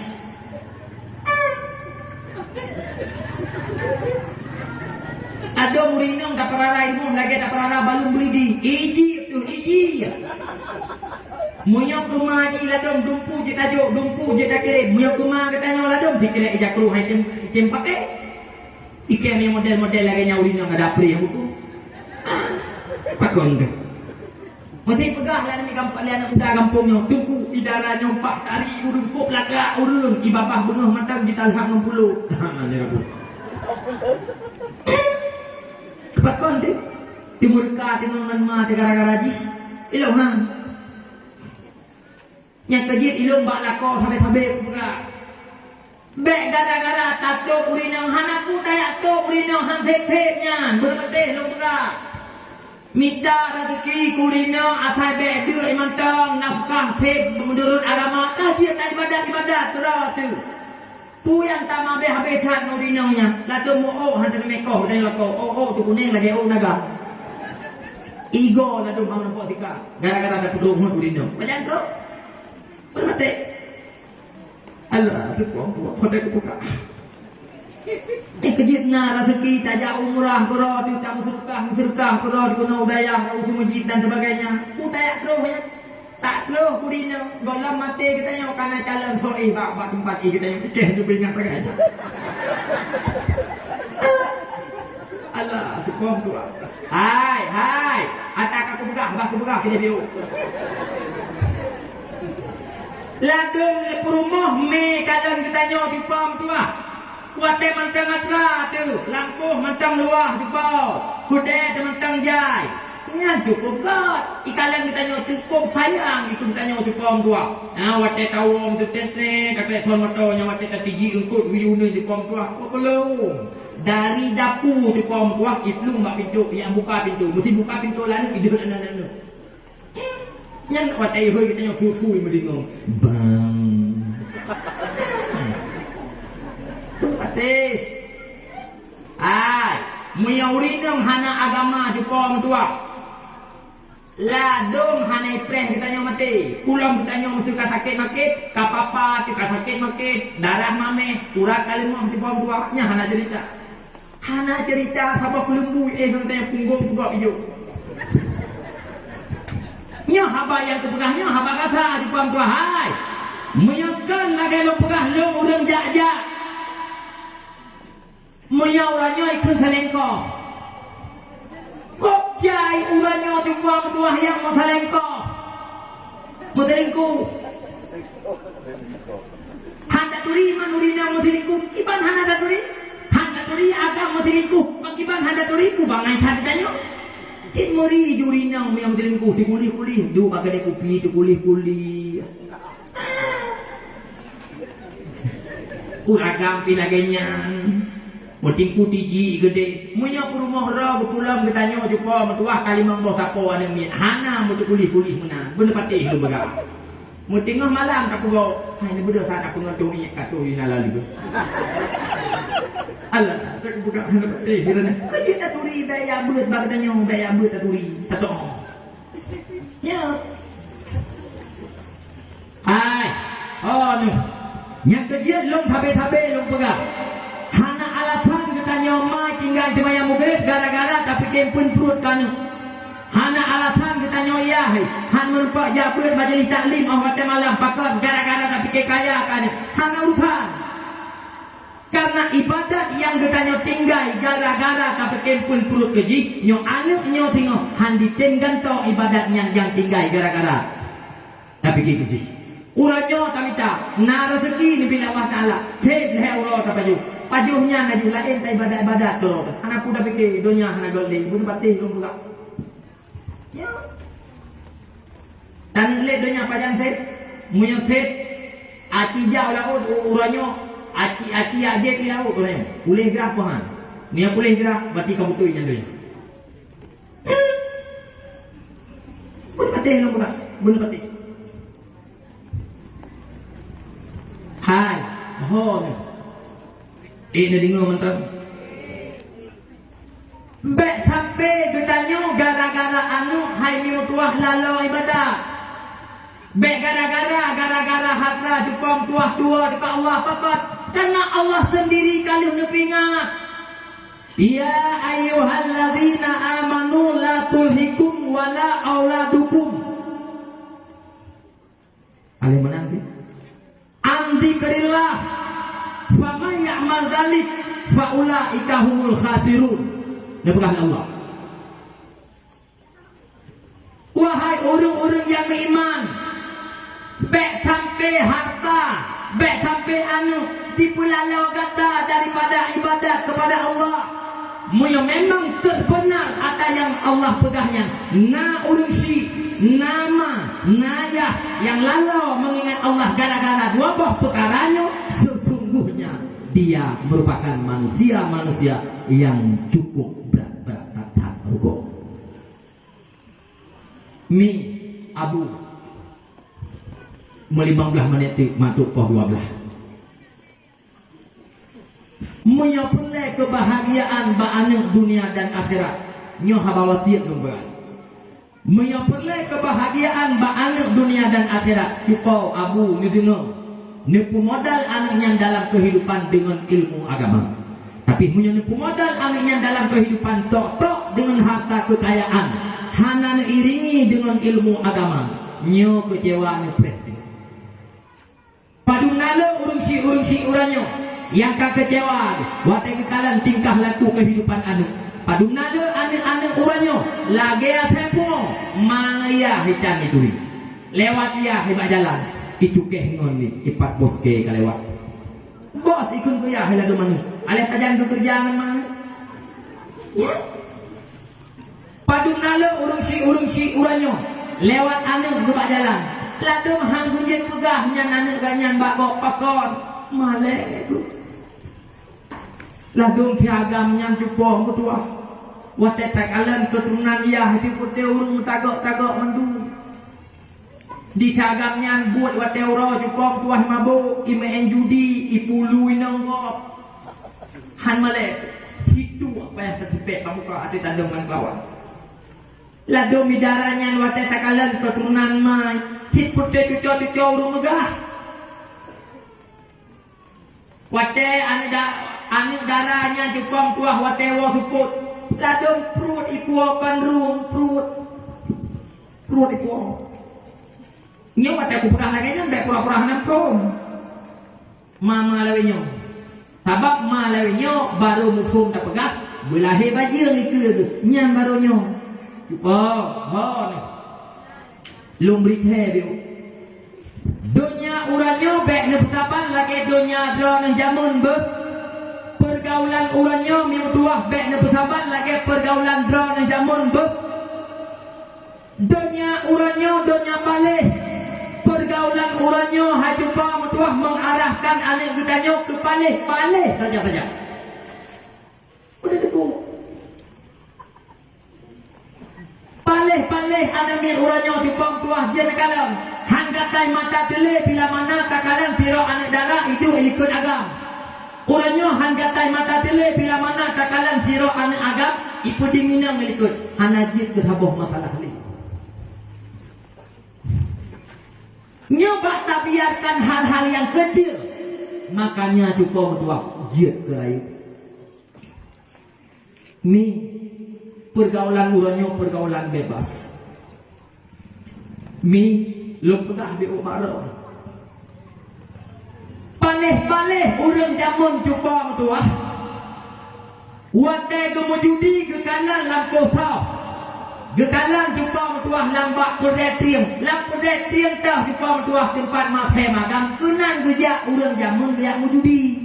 ada urino enggak perara ilmu lagi tak perara balum beli di iji moyong kemaji ladom dumpu je tajuk dumpu je tak kirim moyong kemah kita nyola dom dikira ejak kru hai tem pakai ikem yang model-model lagi nya urino enggak ada pri hukum pakon tu. Mesti pegang lah ni kampung lian unda kampungnya. Tunggu idara nyompak tari urun kok laga urun ibabah bengah matang kita hak 60. Ha dia aku. Pakon tu. Timur ka timur ma gara-gara jis. Ilong hang. Nya kejit ilong bak lako sabe-sabe pegang. Bek gara-gara tato urinang hana ku dayak to urinang han thep-thepnya. Berpetih long pegang. Minta rezeki kurina atai bek dia imantang nafkah seb menurut agama tajir tak ibadat terus tu. Pu yang tak mabe habitat nurinanya. Lalu mu hantar mekoh dan lako. Tu kuning lagi naga. Igo lalu mau nampak tika. Gara-gara ada pedung kurina. Macam tu. Bermate. Allah syukur pada kebuka. Kejit na rezeki tajak umrah koro tu tak surkah koro di kono udayah ke usul masjid dan sebagainya. Udayah terus ya. Tak terus kurina golam mati kita nyok kana calon soi bak tempat kita yang pecah tu ingat pakai aja. Allah syukur tu. Hai. Atak aku buka kita view. Ladung perumah me calon kita nyok di pam tu ah. Kuate mantang atra tu, langkuh mantang luah jupau, kude mantang jai. Nya cukup god. Ikalan kita nyok cukup sayang itu kita nyok jupau tua. Nah wate tawong tu tete kata thon moto nya wate tatiji engkut uyune jupau tua. Kok belum. Dari dapur jupau tua iplung bak pintu, yang buka pintu, mesti buka pintu lalu hidup anak-anak. Nya wate hoi kita nyok thu-thu medingong. Bang. Atis. Ai, muyaurinong hana agama jupong tua. Ladong hana ipreh kita nyo mati. Pulang kita nyo mesti ka sakit makit, ka papa tu ka sakit makit, darah mame, urat kalimah jupong tua. Nya hana cerita. Hana cerita sabab lembu nang tanya punggung juga ijo. Nya haba yang kepegahnya haba kasa di puang tua hai. Meyakan lagi lo pegah lo urang jak-jak. Meyau ranyo ikut selengko. Kop jai uranyo jumpa tua yang mau selengko. Mau selengku. Handa turi manurina mau selengku. Iban handa turi. Handa turi agak mau selengku. Pakiban handa turi ku bangai tadinya. Cik muri jurina yang selingkuh di kulih-kulih du pakai kopi di kulih-kulih uragam pilagenya mutingku tiji gede munya rumah ra pulang bertanya jumpa metuah kali mambo sapo ada min hana mutu kulih-kulih menang bener patih lu baga mutingah malam tak pugo hai ni budak sana pengoto inyak katu ina lalu Allah saya buka hirana kerja tak turi daya beut bagdanya daya beut tak turi atau nya ai oh ni nya kerja long thabe long pegah hana alatan katanya mai tinggal di maya mugrib gara-gara tapi kempun perut kan hana alatan katanya ya han merupak jabeut majlis taklim awat malam pakon gara-gara tapi kaya kan hana urusan karena ibadat yang getanya tinggai gara-gara tapi kempun perut keji nyo anu nyo tengok handi tenggan to ibadat yang tinggai gara-gara tapi keji uranyo tamita na rezeki ni bila Allah Taala teb le euro ta pajuhnya ngaju lain ta ibadat to anak kuda pikir dunia hana golde bun batih lu buka ya dan le dunia pajang teb muyo teb atija ulah uranyo Aki dia di laut orang boleh gerak apa han ni yang boleh gerak berarti kamu tu yang dia patih lu buka bun patih hai ho ni ini dengar mantap bek sampai getanyo gara-gara anu hai mi tuah lalau ibadah bek gara-gara harta jupang tuah dekat Allah pakat karena Allah sendiri kali ngepingat ya ayyuhalladzina amanu la tulhikum wala auladukum alih menang amdikrillah faman ya'mal dzalik faulaika humul khasirun nebukah Allah wahai orang-orang yang beriman bek sampai harta bek sampai anu dipulalau kata daripada ibadat kepada Allah yang memang terbenar ada yang Allah pegahnya na urungsi nama naya yang lalu mengingat Allah gara-gara dua buah perkaranya sesungguhnya dia merupakan manusia yang cukup bertata rugo mi abu 15 menit matuk poh 12 menyapelai kebahagiaan ba'anak dunia dan akhirat nyo habawasiat lumba menyapelai kebahagiaan ba'anak dunia dan akhirat cupau abu ni dengar nipu modal anaknya dalam kehidupan dengan ilmu agama tapi punya nipu modal anaknya dalam kehidupan tok dengan harta kekayaan hana iringi dengan ilmu agama nyo kecewa ni padung nala urungsi uranyo yang kau kecewa watai kekalan tingkah laku kehidupan anu padung nala ane uranyo lagi atepungo mangaya hitam itu lewat ya hebat jalan itu kehngon ni ipat bos ke kalewat bos ikun ku ya helado mana alih tajam tu kerjaan mana ya padung nala urungsi uranyo lewat ane hebat jalan ladum hang gunjit pegahnya nane ganyan bakok pakor malek ladung tiagamnya jupong ketua watai takalan keturunan ia hati putih urung tagak mendu di tiagamnya buat watai uro jupong tuah mabuk imein judi ipulu inonggop han malek itu apa yang tertipek kamu kau hati tandungan kawan ladung midaranya watai takalan keturunan mai tit putih cucok urung megah watai ane darahnya jepang tuah watewa suput ladung perut ikuakan rum perut perut itu. Nyong kata aku pegang lagi nya mbak pura-pura hanam krom. Mama lawinyo. Sabab ma lawinyo baru mufum tak pegang. Belahe baju ni ke nyam baru nyo. Oh, ni. Lumbri teh biu. Dunia uranyo bek ne petapan lagi dunia dro nang jamun be. Pergaulan uranyo miu dua bek ne petapan lagi pergaulan dro nang jamun be. Dunia uranyo dunia balik. Pergaulan uranyo hajupa metuah mengarahkan anak gedanyo ke balik saja. Udah debu. Balik anak mir uranyo jupang tuah jen kalam. Hanggatai mata tele bila mana kakalan siro anak darah itu ikut agam. Uranyo hanggatai mata tele bila mana kakalan siro anak agam ikut dinginang ikut. Hanajib kesabuh masalah ni. Nyoba tak biarkan hal-hal yang kecil. Makanya cukup berdua jid ke rayu. Ni pergaulan uranyo pergaulan bebas. Mi lupegah bi umaro. Paleh urang jamun cukup berdua. Wadai gemujudi ke kanan lampu sah. Gekalan jumpa metuah lambak perdetiang. Lampu perdetiang dah jumpa metuah tempat masih magam. Kenan gejak urang jamun gejak mujudi.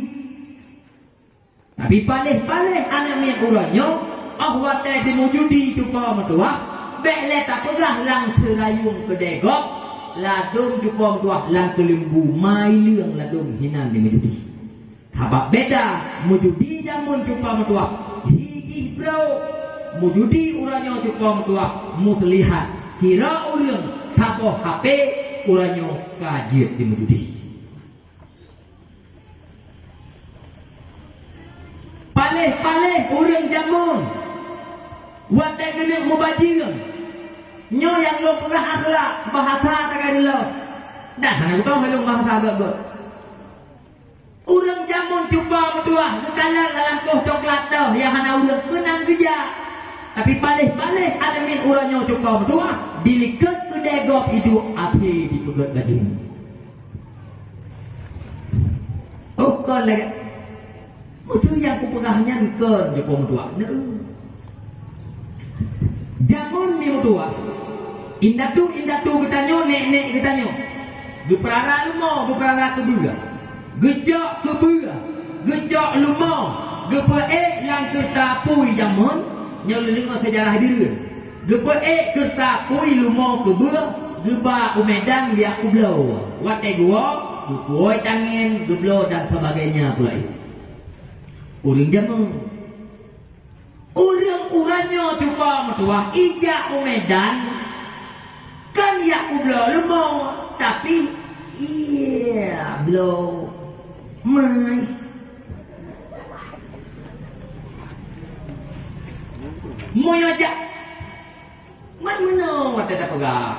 Tapi palih anak miak uranyo. Ahwatai di mujudi jumpa metuah. Bekle tak pegah lang serayung kedegok. Ladung jumpa metuah lang kelembu. Mai liang ladung hinan di mujudi. Sebab beda. Mujudi jamun jumpa metuah. Hiji bro. Mujudi uranyo cukup tua muslihat sira ulang saboh HP uranyo kajit di mujudi. Paleh urang jamun wadai genek mubajir nyo yang lo pegah akhlak bahasa tak ada lo dah hanya tahu halung bahasa agak urang jamun cuba berdua kekalan dalam koh coklat tau yang hana urang kenang gejak. Tapi paleh alamin uranyo cukup berdua dilikat ke degop itu api di pegat gajin. Oh kan lagi musuh yang kupegahnya kan cukup berdua. Jamun ni berdua. Indah tu ketanyo nek ketanyo. Geprara lumo geprara kebuga. Gejak kebuga. Gejak lumo gepe lang kertapui jamun. Nyolling sejarah diri. Gepe kerta kui lumo kebua, geba umedan dia kublo. Wate gua, gupoi tangin, geblo dan sebagainya pula itu. Uring jamu. Uring uranyo coba metuah ija umedan. Kan ya kublo lumo, tapi iya blo mai. Moyojak man meno wate da pegah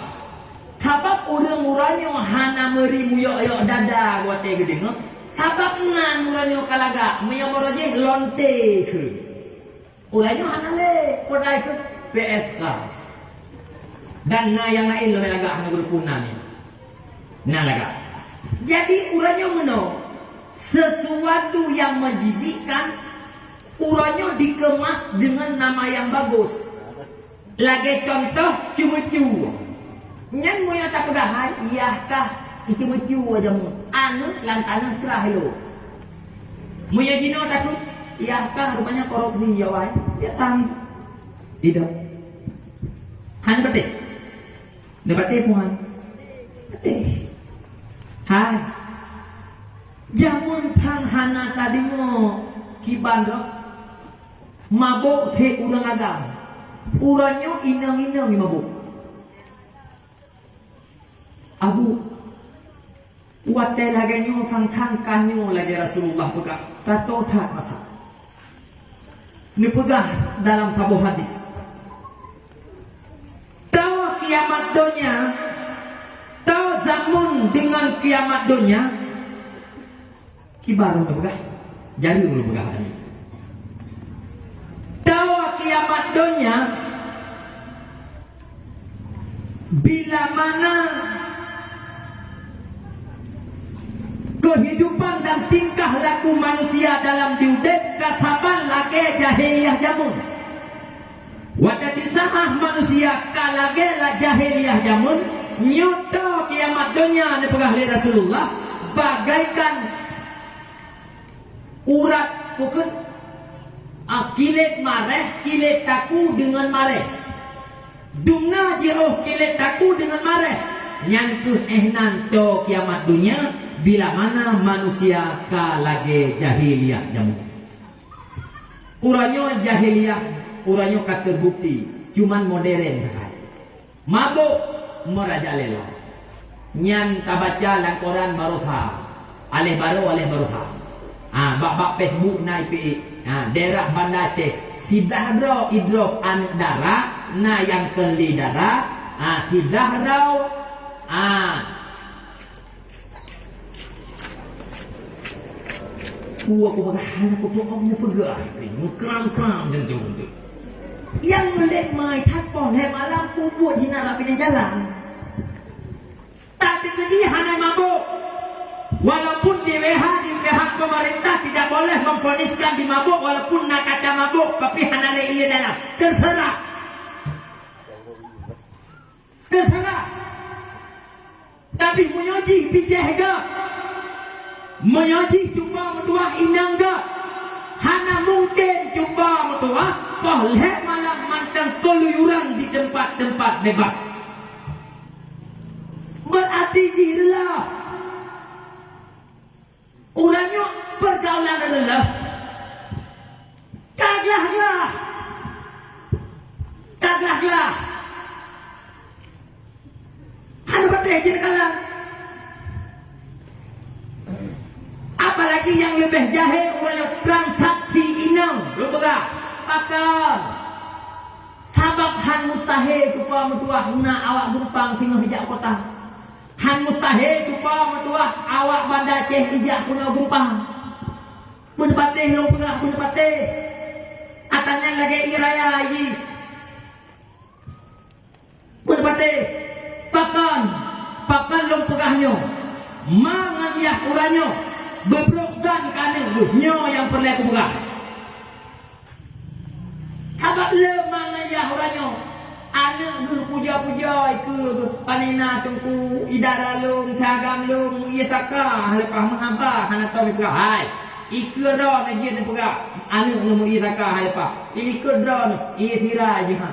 sabab urang uranyo hana meri muyo dada wate gede ngo sabab nan uranyo kalaga meyo boroje lonte ke uranyo hana le podai ke PSK dan na yang lain lo laga hana guru punani na laga jadi uranyo meno sesuatu yang menjijikkan. Uranyo dikemas dengan nama yang bagus. Lagi contoh cemecu. Nyan mu yang tak pegahai, iyahkah cemecu aja mu. Anu yang tanah cerah lo. Mu yang jino takut, iyahkah rupanya korupsi jawai. Ya sang. Tidak. Han betik. Ne betik puan. Betik. Hai. Jamun sang hana tadi mo kiban roh. Mabuk se urang agam. Uranyo inang-inang mabuk. Abu Watai laganyo sang kanyo lagi Rasulullah pegah. Tato tak masa. Ini pegah dalam sebuah hadis. Tahu kiamat dunia. Tahu zamun dengan kiamat dunia. Kibarun pegah. Jari lu pegah tadi. Tahu kiamat dunia. bila mana kehidupan dan tingkah laku manusia dalam diudek kasaban lage jahiliyah jamun. Wadah disahah manusia kalage la jahiliyah jamun. Nyoto kiamat dunia ni pegah oleh Rasulullah bagaikan urat bukan kilet mareh, kilet taku dengan mareh. Dungna jiroh kilet taku dengan mareh. Nyangkuh nanto kiamat dunia bila mana manusia kalage jahiliyah jamu. Uranyo jahiliyah, uranyo kata terbukti, cuman modern sekali. Mabuk merajalela. Nyan tabaca langkoran barosa. Alih barosa. Bak Facebook naik PI. Daerah Banda Aceh. Sidahro idrop anak darah, na yang keli darah. Sidahro aku bagaimana aku tuh kamu pegah kram jeng tu yang melek mai tapon he malam ku buat hina rapi di jalan tak dikedi hanai mabuk walaupun di WH pemerintah tidak boleh memponiskan di mabuk walaupun nak kaca mabuk tapi hanale ia dalam terserah tapi menyoji bijah dah menyoji cuba metuah inang dah hana mungkin cuba metuah boleh malam mantang keluyuran di tempat-tempat bebas berarti jirlah urangnya pergaulan adalah kaglahlah hana berteh je kalah. Apalagi yang lebih jahil urangnya transaksi inang lupa pakal sabab han mustahil kupa metuah na awak gumpang sino hijak kota han mustahil kupa metuah awak Banda Aceh hijak kuno gumpang pun patih long pegah pun patih atanya lagi iraya lagi pun patih pakan long pegahnya manganiah uranyo bebrokkan kane nyo yang perlu aku pegah sabab le manganiah uranyo anak gue puja-puja ke panina tungku idara lung cagam lung ia saka lepas menghabah hana tahu pegah hai ikra na je pegah anak nemu ia saka lepas ikra ia sirah je ha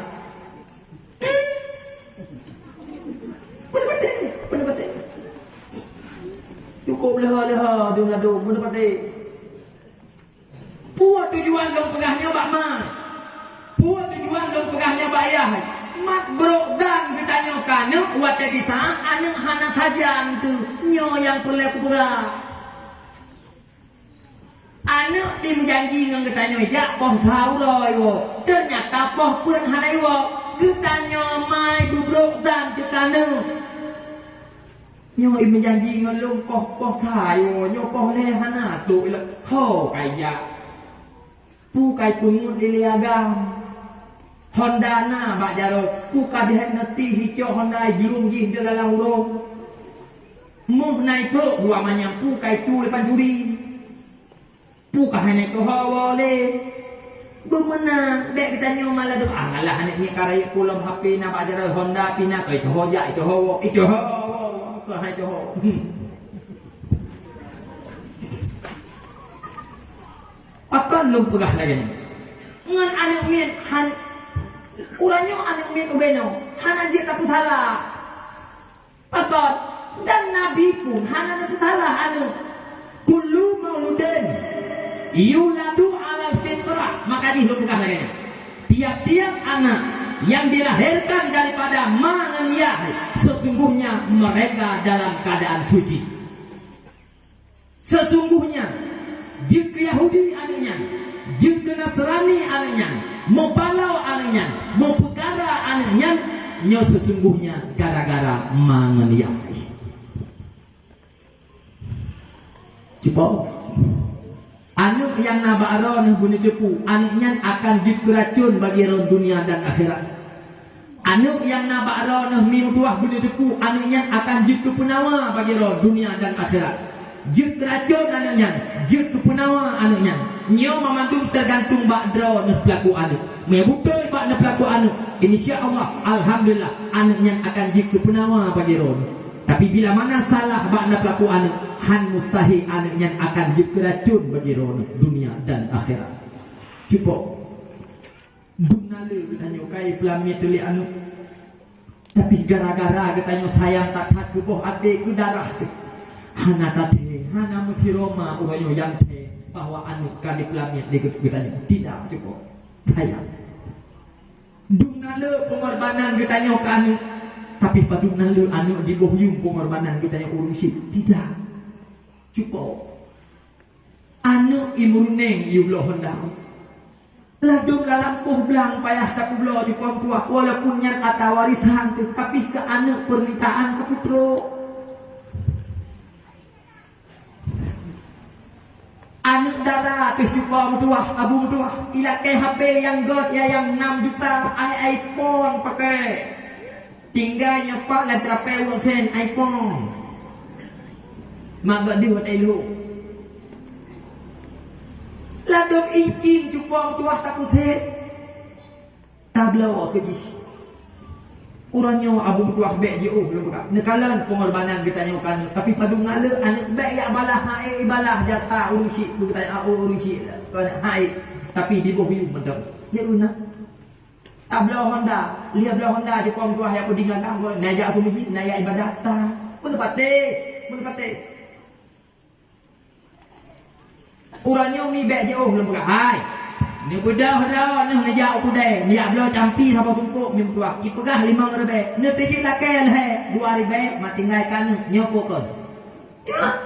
benar-benar cukup leha-leha dia ngadu benar-benar puat tujuan long pegahnya bak man puat tujuan long pegahnya bak ayah mat bro dan ditanya kana wate bisa anu hana sajan tu nyo yang perlu aku pegah anu tim janji ngang ditanya jak poh sauroi wo ternyata poh pun hanai wo ditanya mai bro dan ditanya nyo im janji ngelung poh sayo nyo poh lehana tu ila ho kaya pu kai pungut liliagam Honda na bak jaro pu kadeh nati hijau Honda julung jih de lalang urung muh nai so dua manyang pu kai tu lepan juri pu ka hanai ko hawale bemenang dek kita nyo malah do alah anak ni karaya pulam HP na bak jaro Honda pina kai to hoja itu hawo ke hai to ho akan lu pegah lagi ngan anak min han uranyo anak min ubeno han aje tak salah patot dan nabi pun han anak salah anu kullu mauludin yuladu alal fitrah maka di lu pegah lagi tiap-tiap anak yang dilahirkan daripada manganiyah sesungguhnya mereka dalam keadaan suci sesungguhnya jika Yahudi anaknya jika Nasrani anaknya mau palau anaknya mau pegara anaknya nyo sesungguhnya gara-gara manganiyah cepat anak yang nabaro yang bunyi cepu anaknya akan dikeracun bagi ron dunia dan akhirat Anu yang nabak roh nah mim tuah benda deku anunya akan jut kepunawa bagi roh dunia dan akhirat. Jut keracun anunya, jut kepunawa anunya. Nyo memandung tergantung bak roh nah pelaku anu. Me butuh bak nah pelaku anu. Insyaallah alhamdulillah anunya akan jut kepunawa bagi roh. Tapi bila mana salah bak nah pelaku anu, han mustahil anunya akan jut keracun bagi roh dunia dan akhirat. Cukup Dunale katanya kai pelamit tuli anu. Tapi gara-gara katanya sayang tak ke boh adik ke darah ke. Hana tadi, hana mesti Roma uranyo yang te bahwa anu kali pelamit dia katanya tidak cukup. Sayang. Dunale pengorbanan katanya ke anu. Tapi pada dunale anu di boh yung pengorbanan katanya urusi tidak. Cukup. Anu imurneng iulah hendak. Ladung dalam puh belang payah tak pulau di puang tua walaupun nyat atau warisan tapi ke anak permintaan ke putro anak darah ke puang tua abu tua ilat ke HP yang god ya yang 6 juta iPhone pakai tinggal nyepak lah berapa uang sen iPhone mak dia buat elu ladong incin cupong tuah tak pusat tablau ke jis urangnya abu tuah bek je belum buka nekalan pengorbanan kita nyokan tapi padu ngale anak bek ya balah hae balah jasa urusi kita urusi hae tapi di bawah hiu mentang dia guna tablau Honda lihat tablau Honda cupong tuah yang pedingan tanggo najak aku miji naya ibadat ta pun pate Urangnya mi bek je belum buka. Hai. Ni budak dah nah najak aku dah. Dia belah campi sama tumpuk mi tua. I pegah 5 ribu. Ni tejik lakel he 2 ribu mak tinggalkan nyopo kon. Ya.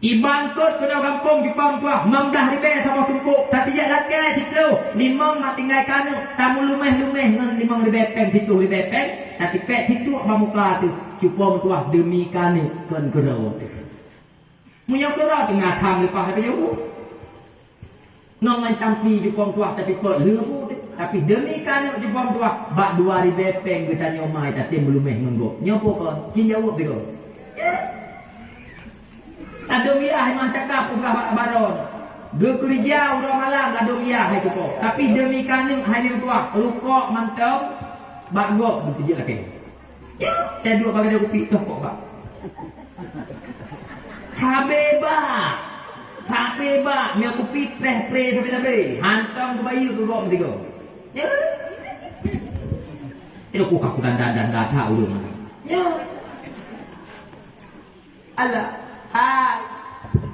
I bangkut kena kampung di pam tua 15 ribu sama tumpuk. Tak tejik lakel situ. 5 mak tinggalkan tamu lumeh-lumeh ngan 5 ribu peng 7 ribu peng. Tapi pek situ bamuka tu. Cupom tua demi kan kon gerau tu. Munya kera tengah sam lepas tapi jauh. Nongan campi jupong tuah tapi per lebu tapi demi kan jupong tuah bak 2000 peng kita nyomai tapi belum menggok. Nyopo kon cin jauh tu. Adom ya mah cakap pugah baron. Ge kerja urang malam adom ya hai tu. Tapi demi kan hai tuah rukok mantap bak gok betul lagi. Ya, tadi dua bagi dia kopi toh kok bak. Sabeba, mi aku pitreh sampai hantam ke bayu ke gok mesti go. Ya. Itu ku kaku dan data ulun. Ya. Allah.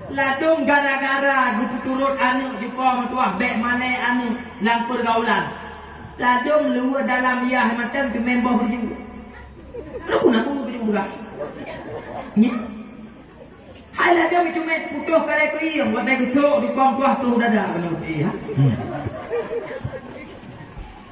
Ladung gara-gara gupu turut anu jupong tuah bek malai anu lang pergaulan. Ladung luar dalam yah macam ke member berju. Lu nak berju buka. Ya. Hai lah dia macam putuh kali ke iya, buat saya gesok di pom tuah tu dada kena iya.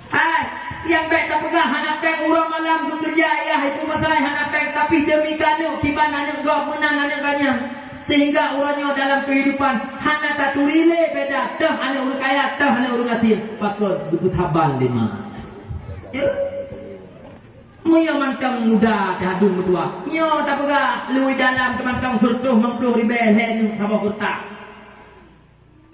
Hai, yang baik tak pegang anak peng urang malam tu kerja ya itu masalah anak peng tapi demi kanu kiban anak gak menang anak kanya sehingga urangnya dalam kehidupan hana tak turile beda tah anak urang kaya tah anak urang asil pakon butuh sabar 5. Ya. Muya mantang muda dahadung berdua. Nyo tak pegah lui dalam kemantang surtuh 50 ribu hen sama kurta.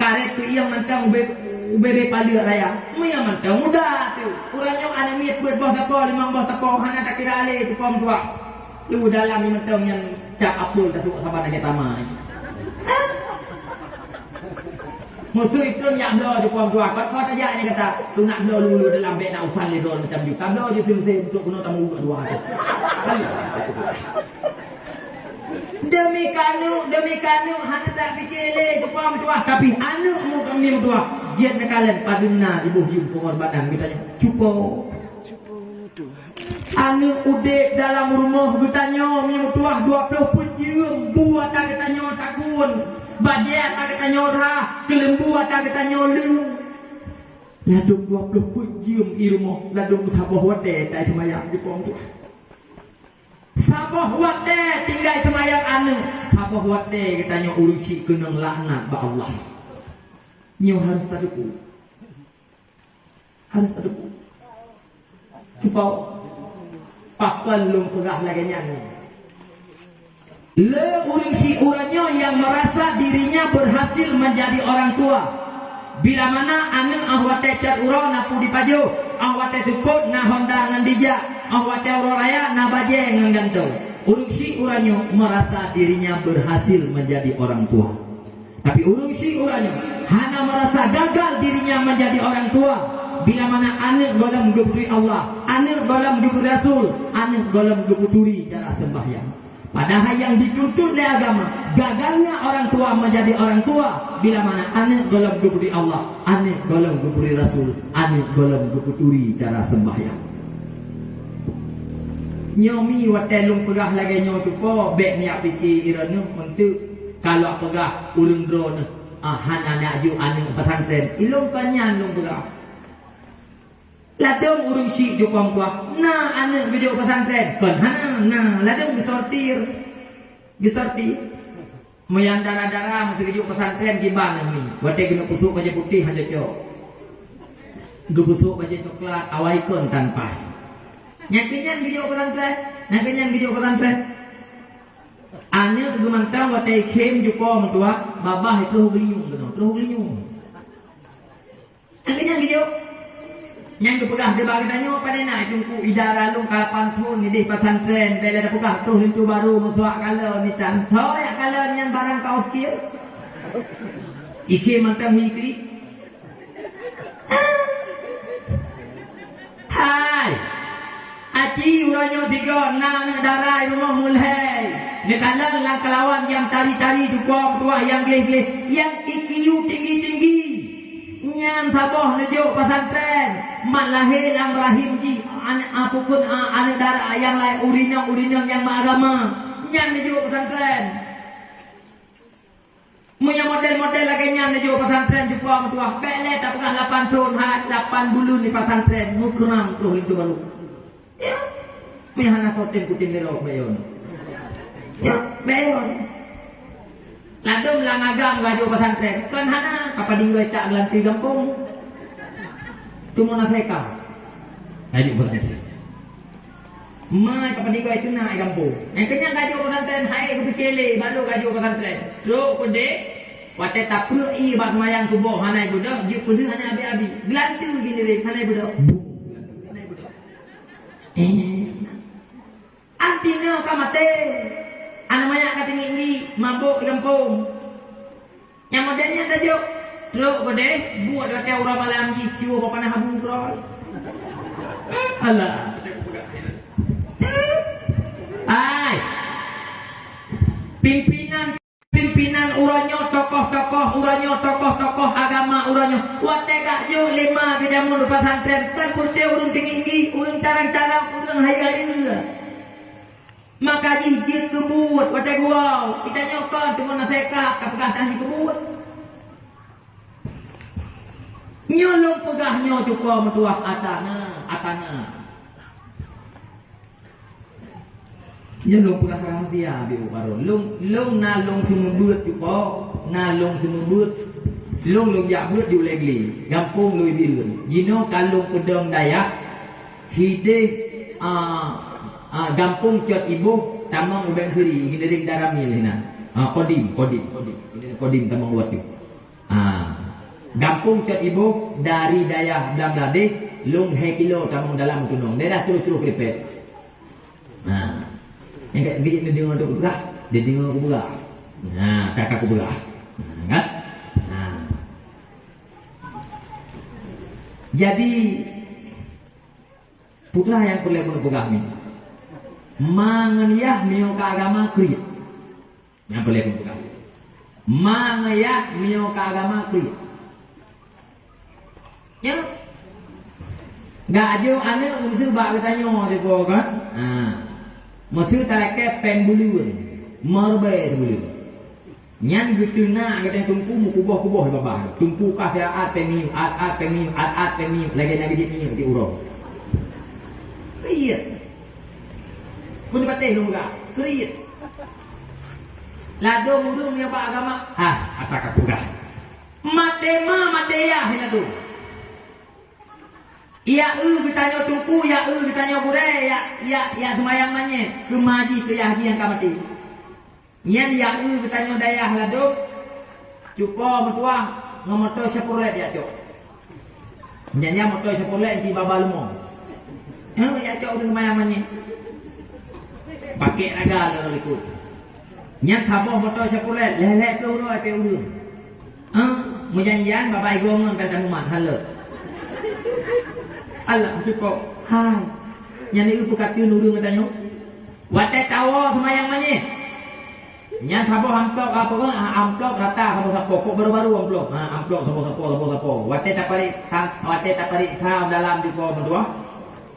Karet tu yang mantang ube palir raya. Muya mantang muda tu. Urangnya anak miet buat bos tapo 5 bos tapo hana tak kira ale tu pom tua. Lui dalam mantang yang cap Abdul tasuk sabar nak tamai. Musuh itu yang blow di puang tua. Kau aja ni kata, tu nak blow dulu dalam beg nak usan liron macam tu. Tak blow je sini untuk kena tamu dua tu. Demi kanu, hanya tak fikir le tu puang tua. Tapi anu mu kami tua. Dia nak kalian paduna ibu hiu pengorbanan kita cupo. Anu ude dalam rumah kita nyo mi tua 20 pujum buat tak kita nyo takun. Bajai tak kita nyorah, kelembu tak kita nyolung. Ladung 20 pujum i rumah, ladung sabah wate tak semayang di pom tu. Sabah wate tinggal semayang anu, sabah wate kita nyo urusi kenang laknat ba Allah. Nyo harus taduku. Harus taduku. Cuba pakan lung pegah lagi nyanyi. Le uring si uranyo yang merasa dirinya berhasil menjadi orang tua. Bila mana ane ahwate cat uro napu di pajo, ahwate tuput na honda ngan dijak, ahwate uro raya na baje ngan ganto. Uring si uranyo merasa dirinya berhasil menjadi orang tua. Tapi uring si uranyo hana merasa gagal dirinya menjadi orang tua. Bila mana ane golem geburi Allah, ane golem geburi Rasul, ane golem geburi cara sembahyang. Padahal yang dituntut oleh agama gagalnya orang tua menjadi orang tua bila mana ane golem geburi Allah, ane golem geburi Rasul, ane golem geburi cara sembahyang. Nyomi watelung pegah lagi nyo tu po bek ni apiki iranu untuk kalau pegah urung drone hana nak ju ane pesantren ilung kanyan lung pegah. Ladung urung si jukong tua na ane video pesantren kan hana na ladung disortir moyang darah-darah masih kejuk pesantren gimana ni wate kena pusuk baju putih aja cok gebusuk baju coklat awaikon tanpa nyakinyan video pesantren ane gumantang wate kem jukong tua babah itu beliung nyakinyan video yang kepegah dia bagi tanya pada nak tunggu idara lung kalapan pun ni di pesantren bela dah pegah tu lintu baru musuak kalau ni tan toy kalau ni barang kau skill iki mantang hikri hai aci uranyo tiga na darai rumah mulai ni kalau lah kelawan yang tari-tari tu kong tua yang geleh-geleh yang IQ tinggi-tinggi nyan taboh nejo pesantren mak lahir yang rahim ji apapun anak darah yang lain urinong yang agama nyan nejo pesantren punya model-model lagi nyan nejo pesantren juga tua bele tak pegah 8 tahun 8 bulan di pesantren mukram tuh itu baru ya mihana sotin kutin derok bayon ya bayon ladum lang agam gajo pesantren kan hana kapadinggoy tak gelanti gampung cuma naseka gajo pesantren mai kapadinggoy itu na gampung yang kenyang gajo pesantren hai ku pikele baru gajo pesantren tro kode wate tapru i bak mayang kubo hanai budak ji kudu hana abi-abi gelanti gini re hanai budak antina kamate anak banyak kata tinggi mabuk di kampung yang modelnya ada jok truk kode buat kata orang malam ji cium apa nak habu bro alah ai pimpinan uranyo tokoh tokoh agama uranyo wate gak jo 5 ke jamun pesantren kan kursi urung tinggi urung carang-carang urung hayal maka jijit kebut wate guau kita nyokon cuma naseka kapegah di kebut nyolong pegahnya cukup metuah atana nyolong pegah rahasia biu baru lung na lung tumubut cukup na lung tumubut lung jabut di ulegli gampung lui bilun jino kalung pedong dayah hide gampung cot ibu tamang ubeng heri ginering daramil hina kodim tamang uat tu gampung cot ibu dari dayah Bangladesh lung he kilo tamang dalam tunong daerah terus kripet yang kayak gini dia dengar tu begah dia dengar aku begah kakak aku begah kan jadi putra yang boleh begah ni mangayah mio agama kriya yang boleh buka mangayah mio agama kriya yang gajo ane usul bak katanya di kan maksud tak pen buluan marbe buluan nyan bituna katanya tumpu mukuboh babah tumpu kafe at pemi lagi nabi di urang iya pun pateh lu enggak kriit lado mudung yang pak agama apa kaku enggak mateya hiladu Iya bertanya tungku, ya bertanya bure, ya semayang manye, kemaji ke yahdi yang kamati. Nya dia bertanya dayah laduk, cupo metua ngomoto sepuluh ya cok. Nya moto sepuluh di babalmo. Ya cok udah semayang manye. Pakai raga lalu ikut. Nya taboh moto sepuluh, lelek peluru apa urun. Mujanjian bapak ibu mon kata mumat halu. Allah cukup. Hai. Yang itu kat nurung katanya. Wate tawo semayang manye. Nya sabo amplop apa ko amplop rata sabo kok baru-baru amplop. Amplop sabo. Wate tapari tahu dalam di ko medua.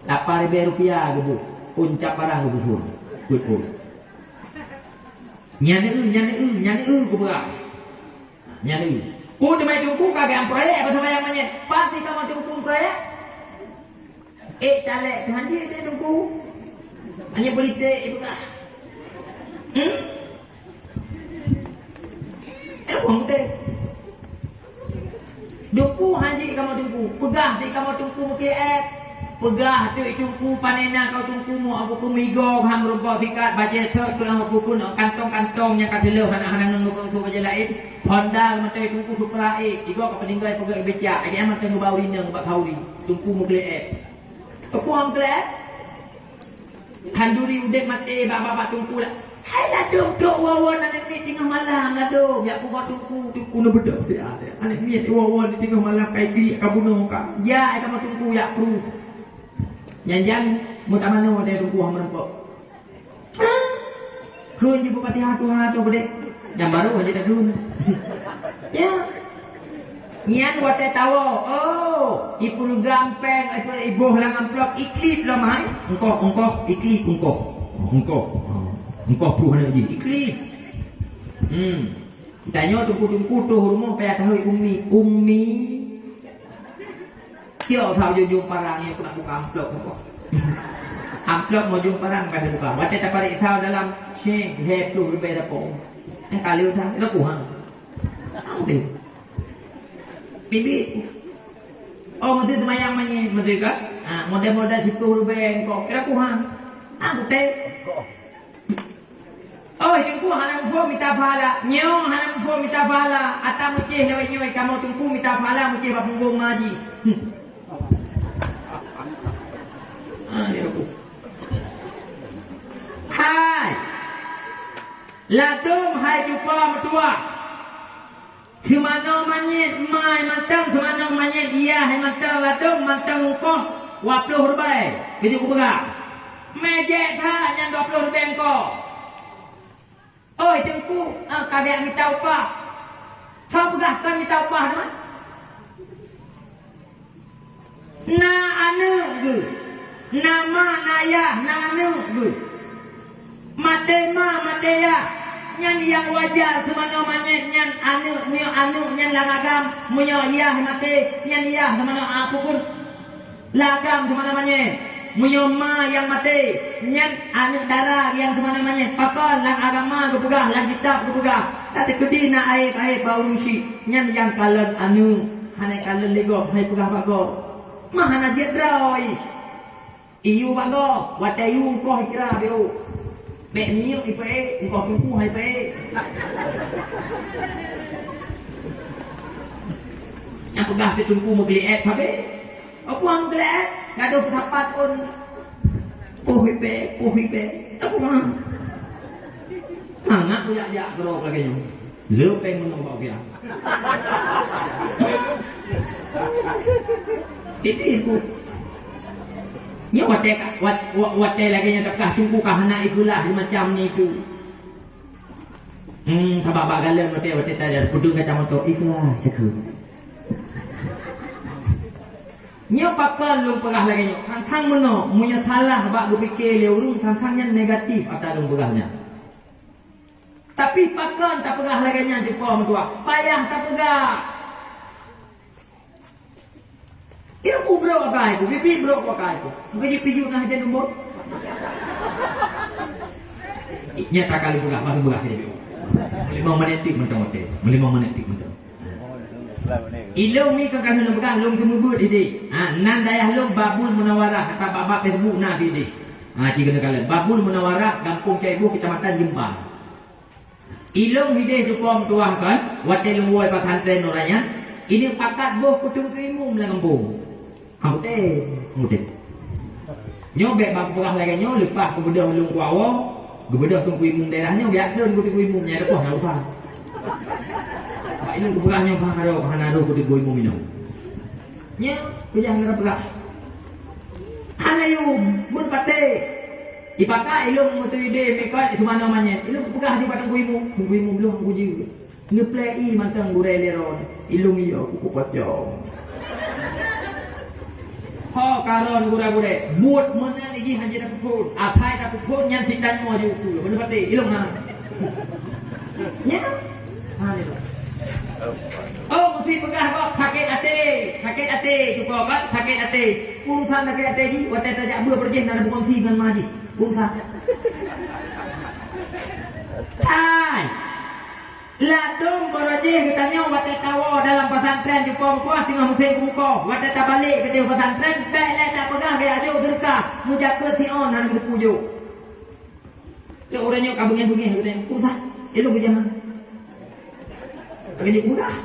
Tapari rupiah gebu. Uncap barang gususun. Good. Nyane ko beras. Nyane. Ku demai tungku kagak amproye apa semayang manye. Pasti kamu tungku proyek. Calek handi dia tunggu. Hanya politik ibu kah? Orang teh. Duku haji kamu tunggu. Pegah ti kamu tunggu mukiat. Pegah tu tunggu panena kau tunggu mu abu kumigo ham rumput sikat baca thot ke abu kun kantong-kantong yang kadelo anak-anak ngubung tu baca lain. Honda mate tunggu suprai. Igo ka peninggal pegah beca. Agi amat tenggu bauri nang bak hauri. Tunggu mukiat. Aku angkat kanduri udek mati bapak tungku lah. Hai lah dok wawan anak ni tengah malam lah dok. Biar aku tungku nak bedak si ada. Anak ni wawan di tengah malam kayak gini kamu nongkak. Ya, kamu tungku ya kru. Jangan mudah mana ada tungku ham rempok. Kun je bupati hatu bedek. Yang baru aja dah kun. Ya. Nyan wate tawo. Oh, ipul gampeng, ibu lang amplop iklip lah mai. Engkau iklip engkau. Engkau pruh lagi iklip. Tanya tungku tu rumah payah tahu ummi. Kio tahu jujur parang yang aku nak buka amplop engkau. Amplop mau jumpa parang payah buka. Wate taparik tahu dalam shek pruh berbeda po. Yang kali udah itu kuhang. Ambil. Bibi, mesti semayang manye, mesti kan? Model-model 10 rupiah kok kira kuhang. Teh. Tungku hanam fo minta pahala. Nyo hanam fo minta pahala. Ata mucih lewe nyo kamu tungku minta pahala mucih ba punggung maji. Ni aku. Hai. Latum hai jumpa mertua. Semana manyet mai mantang semana manyet dia hai mantang latung mantang engkau 20 rupiah. Itu ku pegang. Mejek tha yang 20 rupiah engkau. Tungku kagak minta upah. Kau pegang kan minta upah teman. Na anu ge. Nama naya na anu ge. Mate ya. Nyan yang wajar semana manyet nyan anu nyan langagam munyo iya mate nyan iya semana pukul lagam semana manyet munyo ma yang mate nyan anu darah yang semana manyet papa lang agama gepugah lang kitab gepugah tadi kedi na aib bau rusi nyan yang kalen anu hane kalen lego hai pugah bago mah hana jedroi iu bago watayu ko kira beu mẹ miếng thì phải còn tungku hay phải aku dah tungku mau beli app apa aku ang glad nggak ada sapat on puhipe aku mah anak aku ya gerok lagi nyong lepeng menunggu kira itu nya wate lagi nya takah tungku kahana ikulah macam ni tu. Sabab bagalan wate tadi pudung kacang motor ikulah aku. Nya pakal lung pegah lagi nya tang meno munya salah bak gu fikir le urung tang-tangnya negatif atau lung pegahnya. Tapi pakal tak pegah lagi nya depa mentua. Payah tak pegah. Ira ku bro pakai ku, bibi bro pakai ku. Engkau je piju nah aja nombor. Nyata kali buka, baru buka dia. 5 menit tik mentang-mentang. 5 menit tik mentang. Ilung mi ke kan begang lung semubut ini. Nan dayah lung Babul Munawarah kata babak Facebook na sini. Cik kena kalian Babul Munawarah Kampung Caibu Kecamatan Jempang. Ilung hidih supom tuah kan wate lung woi pesantren orangnya. Ini pakat boh kutung ke imum lah kampung. Ngutip. Nyobek bang perah lagi nyo lepas ke bedah lung kuawo, gebedah tungku imum daerahnya biar tu kutung imumnya ada pah usah. Ini keperahnya pahanado kutung imum ini. Nya, pilih negara perah. Hanayum mun pate. Ipaka ilung mutu ide mekot itu mana namanya. Ilung perah di batang imum lu hang kuji. Ngeplei mantang gurai leron. Ilung iyo kuku pocong. Ho karon gura-gura buat mana ni haji dah pukul athai dah pukul yang tidak mau diukur benar pati ilung ha nya ni oh mesti pegah kok sakit ate cukup kan sakit ate urusan sakit ate ji wate tajak bulu berjih nak bukan si dengan maji urusan Ladung berajih katanya wate tawa dalam pesantren di Pongkuah tengah musim kumuko wate tabalik ke pesantren belai tak pegang dia aja derkah mujak petion han berpujuk dia orangnya kabengnya katanya usah elok ke jangan agak mudah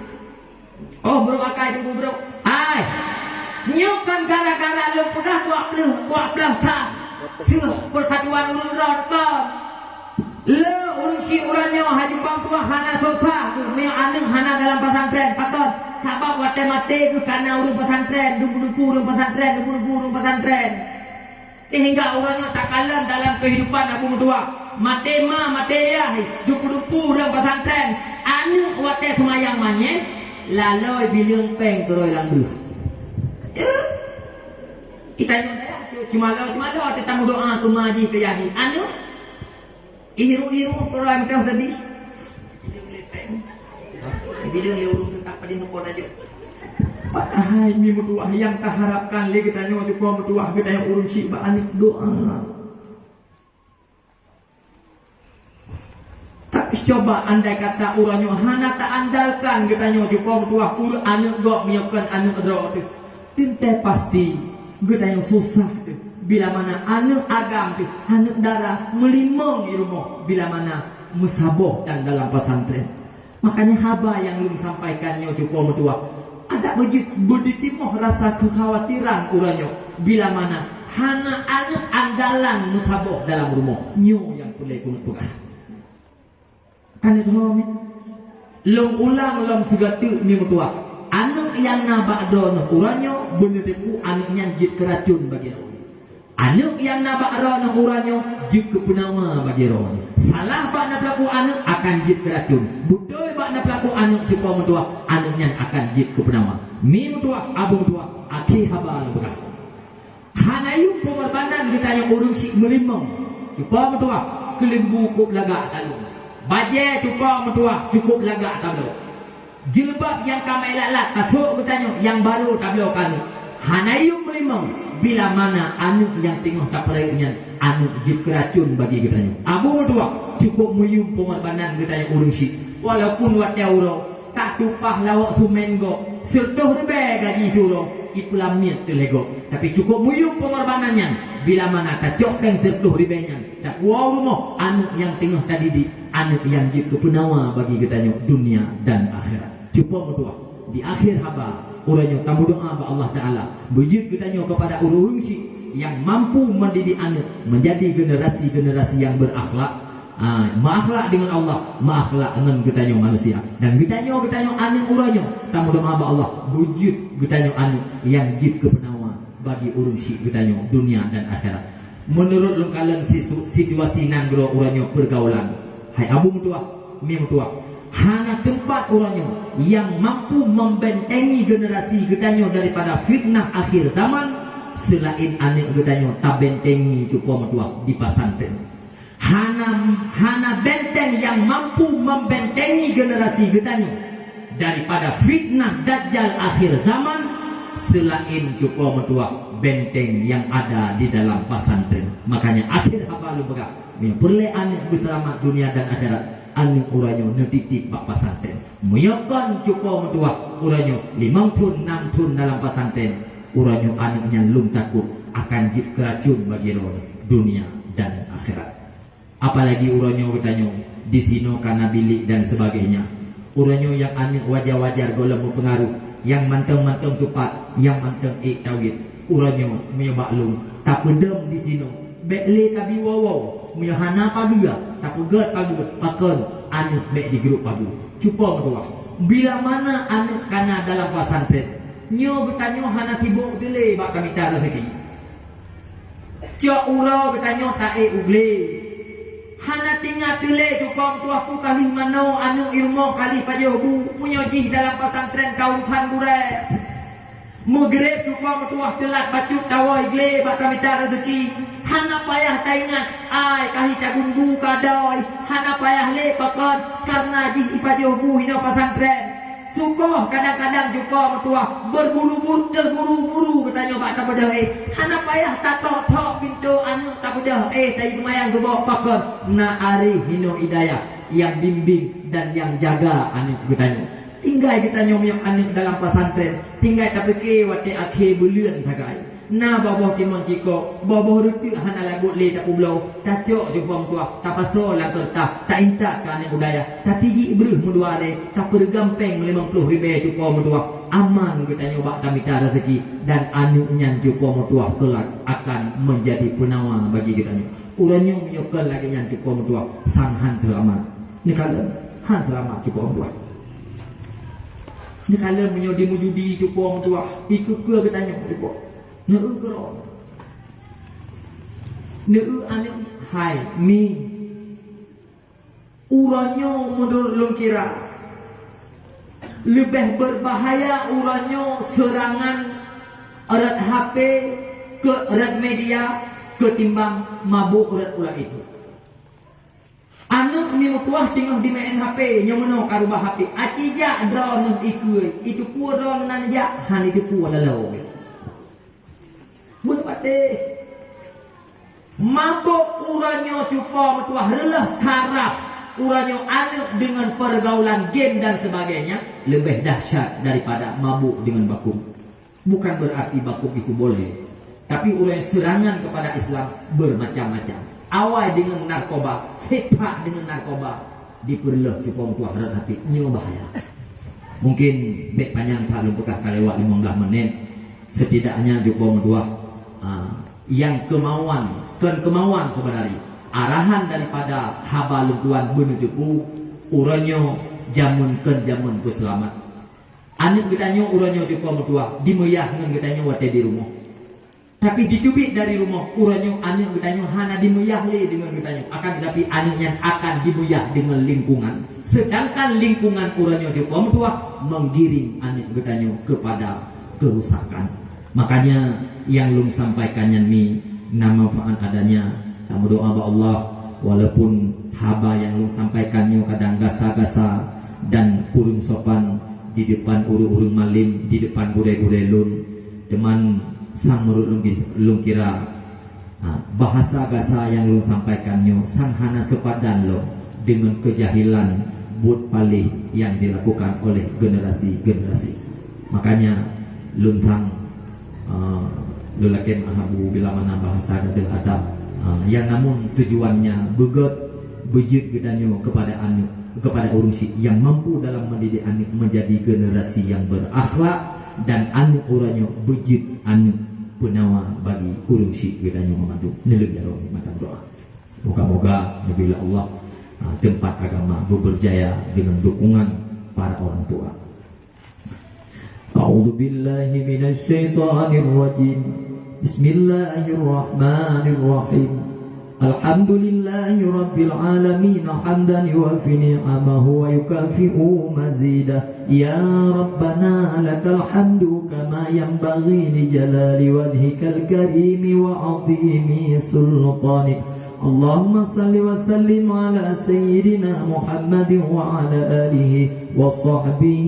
oh bro akai tu bro nyukan gara-gara lu pegang kuak belah sah sih persatuan urun kan le urung si uranyo haji bang tua hana sosa tu me aneng hana dalam pesantren patut sabab wate mate tu karena urung pesantren dupu urung pesantren sehingga uranyo tak kalah dalam kehidupan abu tua mate ya dupu urung pesantren aneng wate semayang manyen laloi biliung peng teroi langdu kita cuma lo kita mau doa kumaji ke yahi aneng iru orang kau sedih. Bila dia urung tak pada nukor aja. Padahal mi mutuah yang tak harapkan le kita nyo di kuah mutuah kita yang urung si ba anik doa. Tak coba andai kata uranyo hana tak andalkan kita nyo di kuah mutuah ur anak gok miakan anak ro tu. Tinte pasti kita yang susah tu. Bila mana anak agam tu, anak darah melimang di rumah. Bila mana musaboh dan dalam pesantren. Makanya haba yang lu sampaikannya cukup mutua. Ada begitu rasa kekhawatiran uranyo. Bila mana hana anak andalan musaboh dalam rumah. Nyo yang boleh kumpul. Kan itu homi. Long ulang long sigatu ni mutua. Anak yang nabak dono uranyo bener-bener anaknya jid keracun bagi orang. Anak yang nabak roh nak uranyo jid kepunama bagi roh. Salah bak nak pelaku anak akan jid keracun. Betul bak nak pelaku anak cukup mentua anaknya akan jid kepunama. Mi mentua abu mentua akhir haba lu berah. Hanayum pengorbanan kita yang urung si melimang. Cukup mentua kelimbu kup lagak talu. Baje cukup mentua cukup lagak talu. Jilbab yang kamai lalat tasuk katanya yang baru tablo kan. Hanayum melimang. Bila mana anu yang tengah tak perayunya anu jid keracun bagi kitanya. Abu medua cukup muyum pengorbanan kita yang urung si. Walaupun watnya uro tak tupah lawak sumengo sertuh rebe gaji suro ipulamiat telego. Tapi cukup muyum pengorbanannya. Bila mana tak cokeng sertuh ribenya tak wow rumah anu yang tengah tadi di anu yang jid kepenawa bagi kitanya dunia dan akhirat. Cukup medua di akhir haba. Urangnya kamu doa kepada Allah Ta'ala bujud kitanya kepada urung si yang mampu mendidik anak menjadi generasi-generasi yang berakhlak berakhlak dengan Allah berakhlak dengan kitanya manusia dan kitanya anak urangnya kamu doa kepada Allah bujud kitanya anak yang jid kepenawa bagi urung si kitanya dunia dan akhirat. Menurut kalian situasi nanggro urangnya pergaulan hai abu mutua mi mutua hana tempat orangnya yang mampu membentengi generasi getanya daripada fitnah akhir zaman selain anak getanya tak bentengi cukup metua di pesantren. Hana benteng yang mampu membentengi generasi getanya daripada fitnah dajjal akhir zaman selain cukup metua benteng yang ada di dalam pesantren. Makanya akhir haba lu berkah perle anak berselamat dunia dan akhirat anu uranyo netitik bak pesantren. Muyakon cukup metuah uranyo 5 tahun 6 tahun dalam pesantren. Uranyo anaknya lum takut akan jid keracun bagi roh dunia dan akhirat. Apalagi uranyo bertanya di sino karena bilik dan sebagainya. Uranyo yang anak wajar-wajar golem pengaruh, yang manteng-manteng tepat, yang manteng tawid. Uranyo menyebaklung tak pedem di sino. Bekle tabi wow menyahana paduga tak pegat paduga pakon anak bek di grup padu. Cuba berdoa. Bila mana anak kana dalam pesantren, nyo bertanya hana sibuk dele bak kami tak rezeki. Cak ura bertanya tak ugle. Hana tinggal dele cuba tuah pu kali mano anu ilmu kali pajobu menyojih dalam pesantren kawasan burai. Mugrib cuba tuah telat bacut tawai gle bak kami tak rezeki. Hana payah taingat ai kahi cagun bu kadoi. Hana payah le pakon karena jih ipajobu hino pesantren. Sukoh kadang-kadang juga mertua berburu-buru terburu-buru katanya bak tak bedah hana payah tak tok pintu anu tak bedah tadi kemayang tu bawa pakon na ari hino hidayah yang bimbing dan yang jaga anu katanya tinggal katanya yang anu dalam pesantren tinggal tapi ke wate akhe belian tagai na baboh timon ciko baboh ruti hana lagu le tak pulau tak cok jumpa tua tak pasal lah kerta tak intak kan budaya tak tiji beruh muduare tak pergampeng 50 ribu jumpa tua aman kita nyoba kami tak rezeki dan anunya jumpa tua kelak akan menjadi penawa bagi kita urangnya menyokol lagi yang jumpa tua sang han selamat ni kalau han selamat jumpa tua ni kalau menyodi jumpa tua ikut ke katanya jumpa neu keron neu anu hai mi uranyo menurut lung kira lebih berbahaya uranyo serangan erat HP ke erat media ketimbang mabuk erat pula itu anu ni tuah tinggal di main HP nyomono karubah HP acija drone itu ku drone nan ja han itu ku lalau buat patih mabuk uranyo cupa metuah lelah saraf uranyo anu dengan pergaulan game dan sebagainya lebih dahsyat daripada mabuk dengan bakum. Bukan berarti bakum itu boleh, tapi uranyo serangan kepada Islam bermacam-macam. Awal dengan narkoba, sepak dengan narkoba, diperleh cupa metuah red hati nyo bahaya. Mungkin bek panjang tak lumpekah kalewat 15 menit setidaknya cupa metuah yang kemauan sebenarnya arahan daripada haba lungkuan menuju uranyo jamun keselamat anak kitanya uranyo cukup mertua dimeyah dengan kitanya wate di rumah tapi ditubik dari rumah uranyo anak kitanya hana dimeyah le dengan kitanya akan tetapi anaknya akan dimeyah dengan lingkungan sedangkan lingkungan uranyo cukup mertua menggiring anak kitanya kepada kerusakan. Makanya yang lum sampaikannya ni nama manfaat adanya kamu doa ba Allah walaupun haba yang lum sampaikannya kadang gasa-gasa dan kurung sopan di depan urung-urung malim di depan gure-gure lun teman sang merut lum kira bahasa gasa yang lum sampaikannya sang hana sepadan lo dengan kejahilan buat palih yang dilakukan oleh generasi-generasi. Makanya lum tang lulakem ahabu bila mana bahasa dan adab yang namun tujuannya begot bejit gedanyo kepada anak kepada urung si yang mampu dalam mendidik anak menjadi generasi yang berakhlak dan anak uranyo bejit anak penawa bagi urung si gedanyo memadu nilai jaro macam doa moga-moga bila Allah tempat agama berjaya dengan dukungan para orang tua. أعوذ بالله من الشيطان الرجيم بسم الله الرحمن الرحيم الحمد لله رب العالمين حمدا يوافي نعمه ويكافئ مزيده يا ربنا لك الحمد كما ينبغي لجلال وجهك الكريم وعظيم سلطانك اللهم صل وسلم على سيدنا محمد وعلى آله وصحبه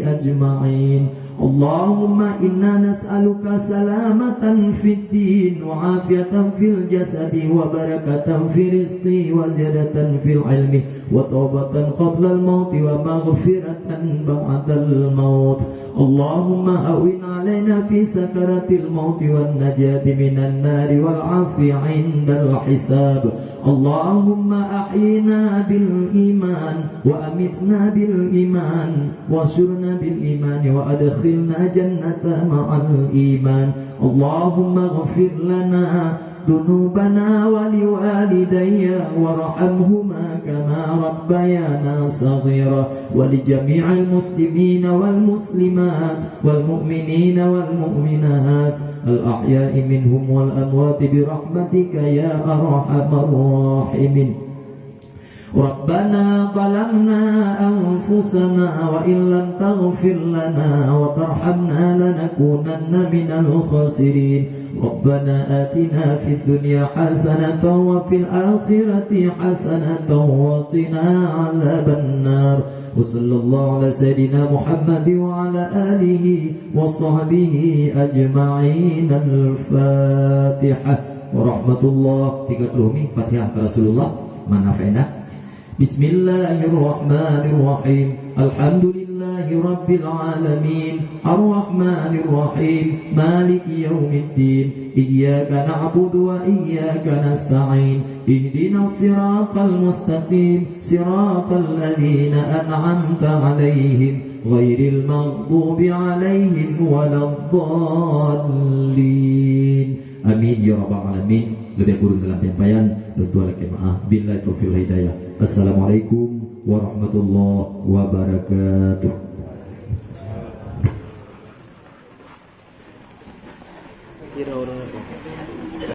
أجمعين. اللهم إنا نسألك سلامة في الدين وعافية في الجسد وبركة في الرزق وزيادة في العلم وتوبة قبل الموت ومغفرة بعد الموت. اللهم أوئن علينا في سكرات الموت والنجاة من النار والعافية عند الحساب. اللهم أحينا بالإيمان وأمتنا بالإيمان واشرنا بالإيمان وأدخلنا جنة مع الإيمان. اللهم اغفر لنا ذنوبنا ولوالدي وارحمهما كما ربيانا صغيرا ولجميع المسلمين والمسلمات والمؤمنين والمؤمنات الأحياء منهم والأموات برحمتك يا أرحم الراحمين. ربنا ظلمنا أنفسنا وإن لم تغفر لنا وترحمنا لنكونن من الخاسرين. ربنا آتنا في الدنيا حسنة وفي الآخرة حسنة وقنا عذاب النار. وصلى الله على سيدنا محمد وعلى آله وصحبه أجمعين. الفاتحة ورحمة الله. 30 Fatihah ke Rasulullah. Mana faedah? Bismillahirrahmanirrahim. Alhamdulillahi rabbil alamin. Arrahmanirrahim. Maliki yaumiddin. Iyyaka na'budu wa iyyaka nasta'in. Ihdinas siratal mustaqim. Siratal ladzina an'amta 'alaihim ghairil maghdubi 'alaihim waladdallin. Amin ya rabbal alamin. Lebih kurang dalam penyampaian dan dua lagi maaf. Billahi taufiq wal hidayah. Assalamualaikum warahmatullahi wabarakatuh. Kira orang